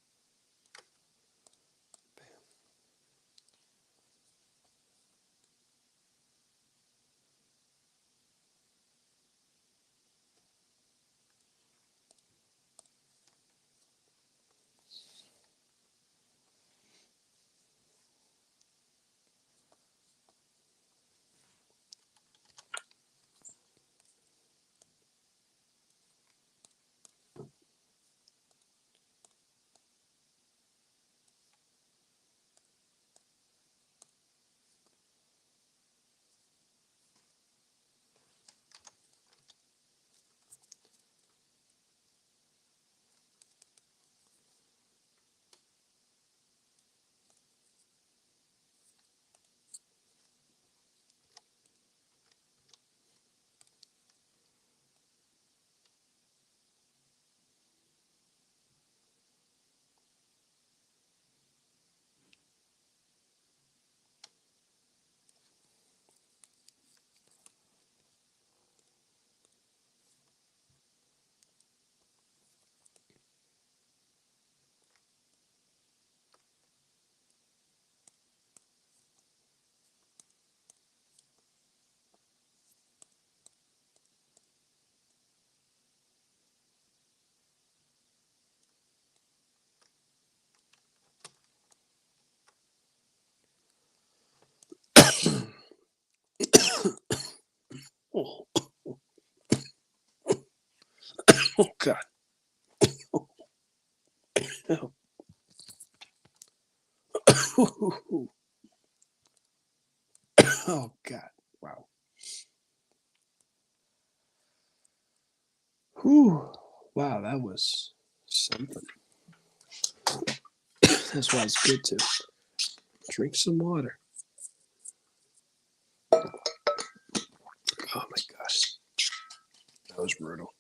Oh, oh God. Oh. Oh God. Wow. Whew. Wow, that was something. That's why it's good to drink some water. Oh my gosh. That was brutal.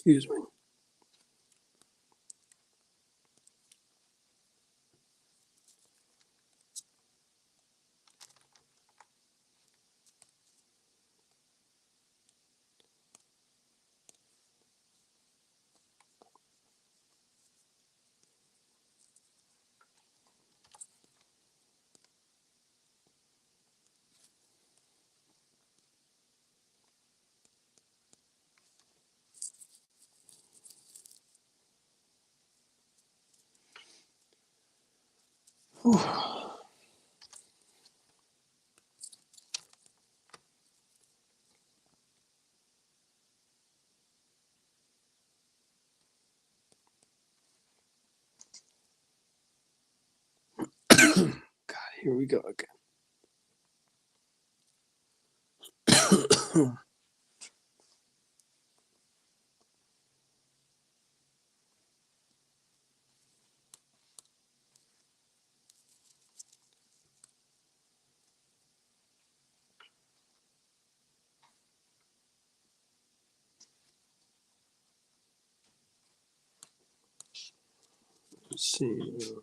Excuse me. Whew. God, here we go again. Let's see.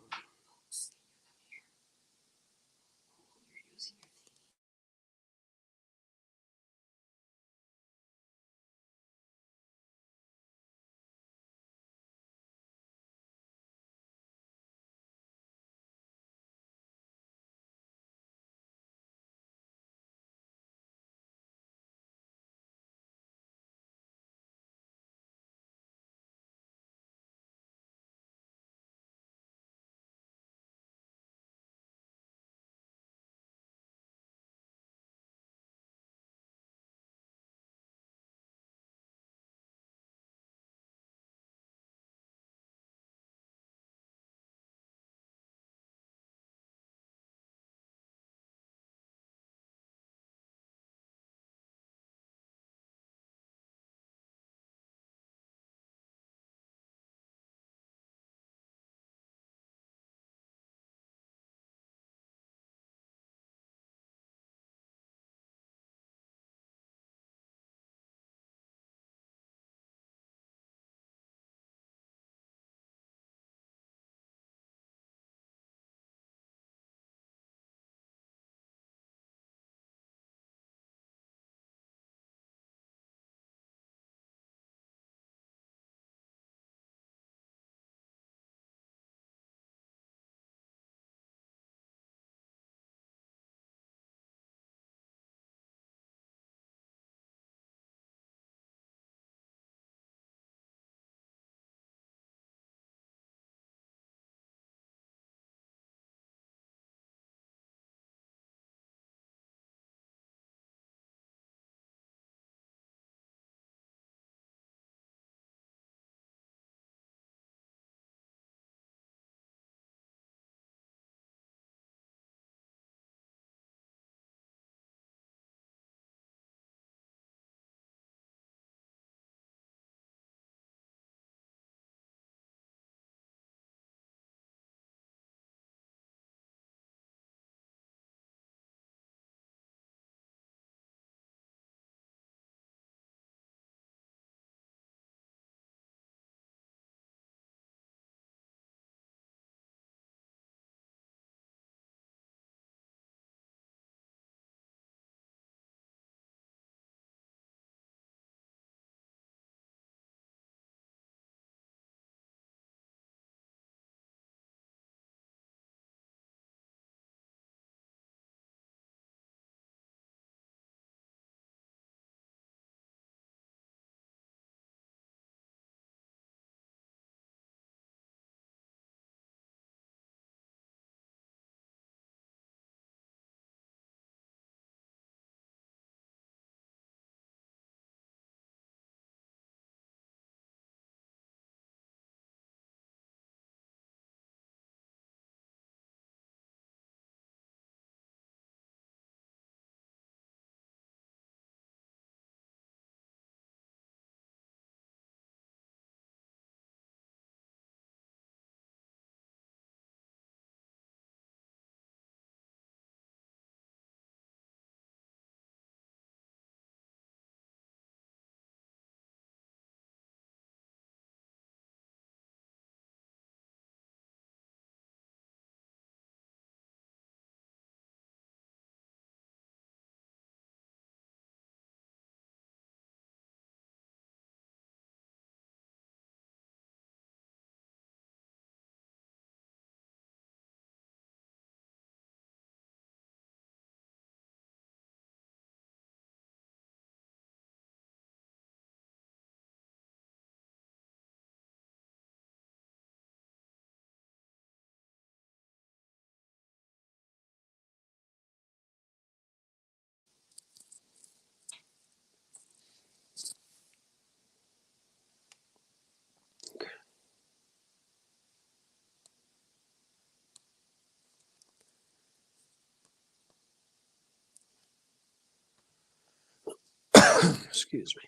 Excuse me.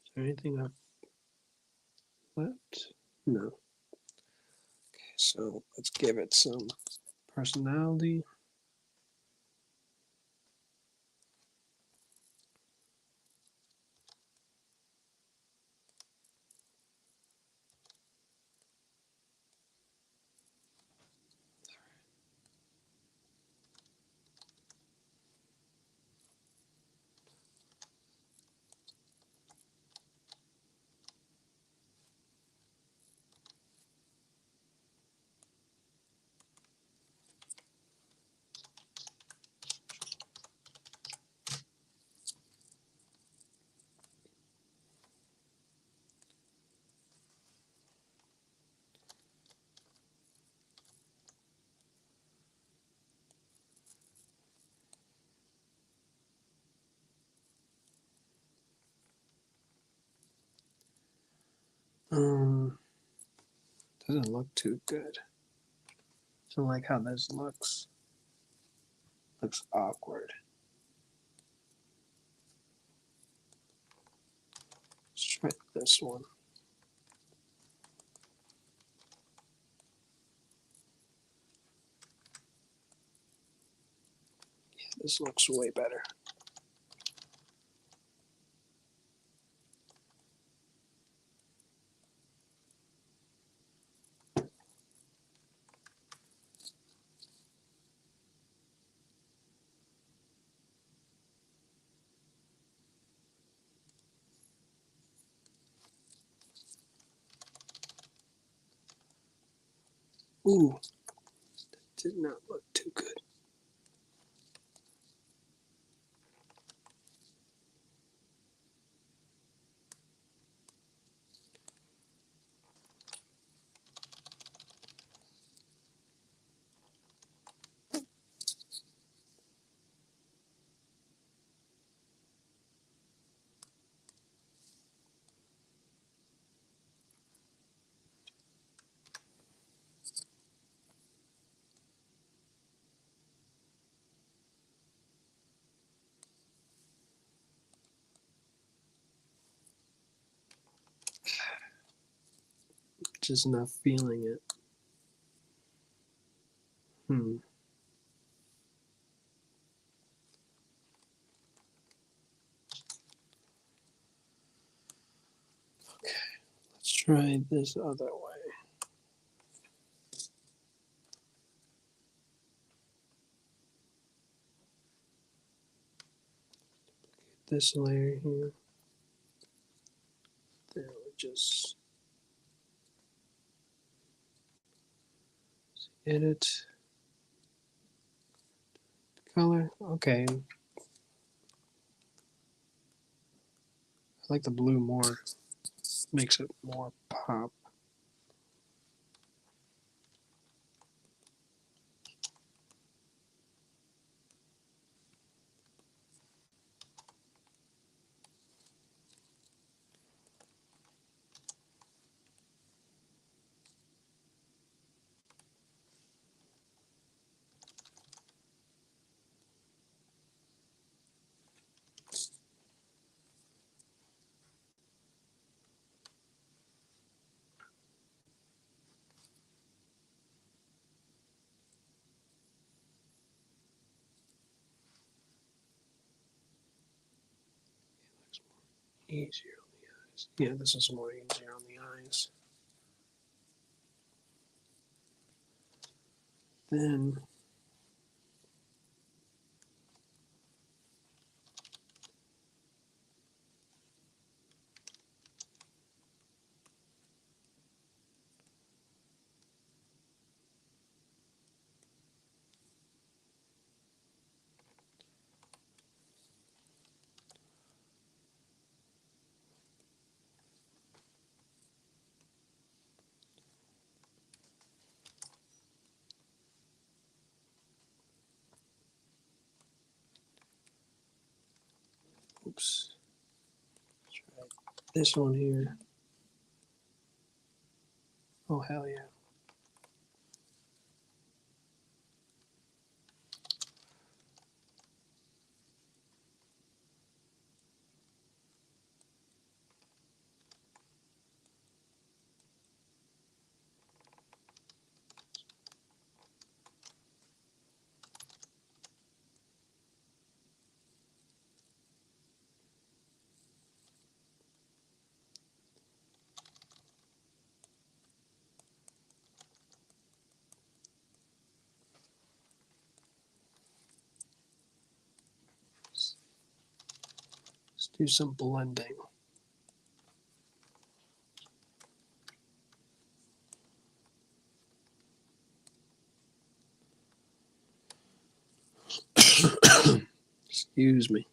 Is there anything up left? No. Okay, so let's give it some personality. Doesn't look too good. Don't like how this looks. Looks awkward. Let's try this one. Yeah, this looks way better. Ooh, that did not look too good. Just not feeling it. Let's try this other way. This layer here. Then we just edit color. Okay. I like the blue more. Makes it more pop. Easier on the eyes. Yeah, this is more easier on the eyes. Then oops. Try this one here. Oh hell yeah. do some blending. Excuse me.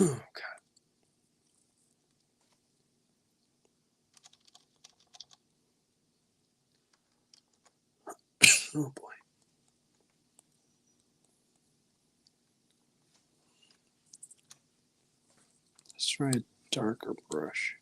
Oh, God. Oh, boy. Let's try a darker brush.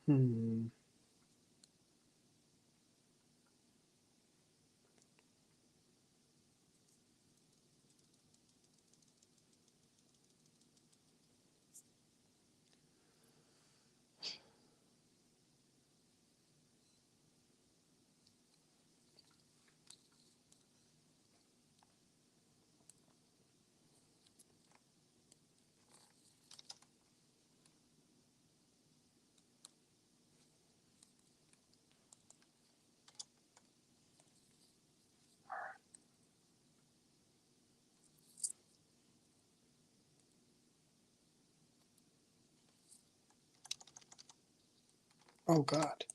Hmm. Oh God.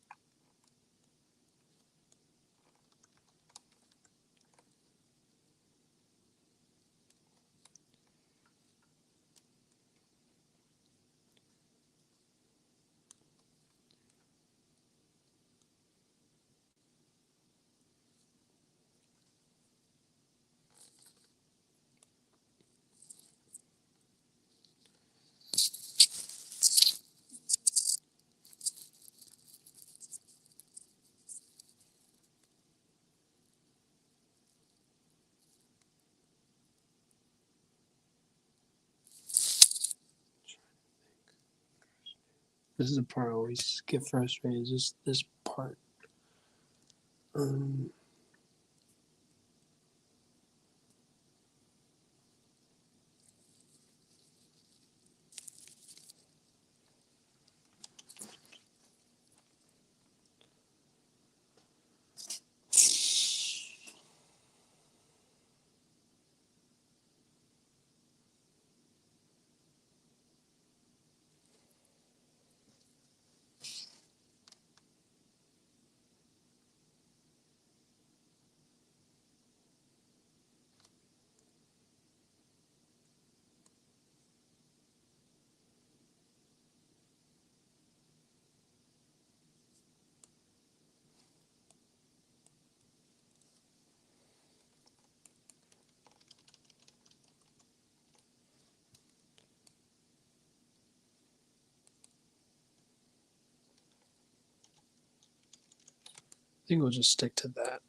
This is the part I always get frustrated. Is this part? Um, I think we'll just stick to that.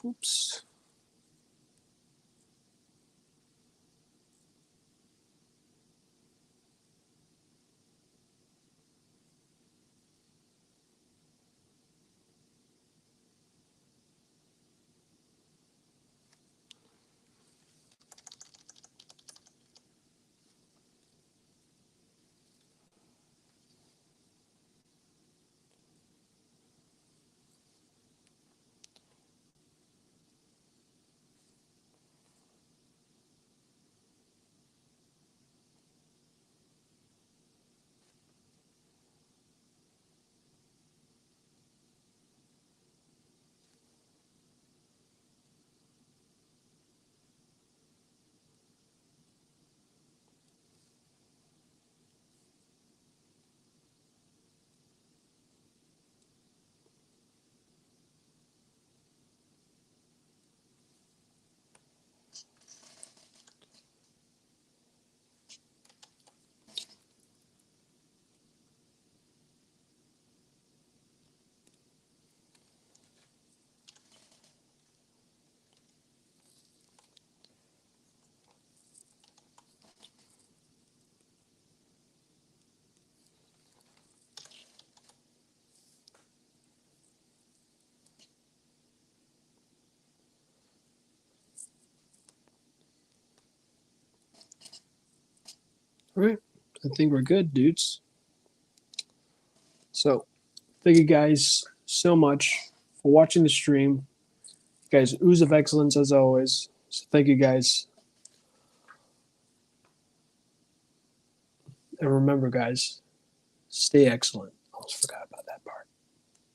Oops. All right. I think we're good, dudes. So, thank you guys so much for watching the stream. You guys, ooze of excellence as always. So, thank you guys. And remember, guys, stay excellent. I almost forgot about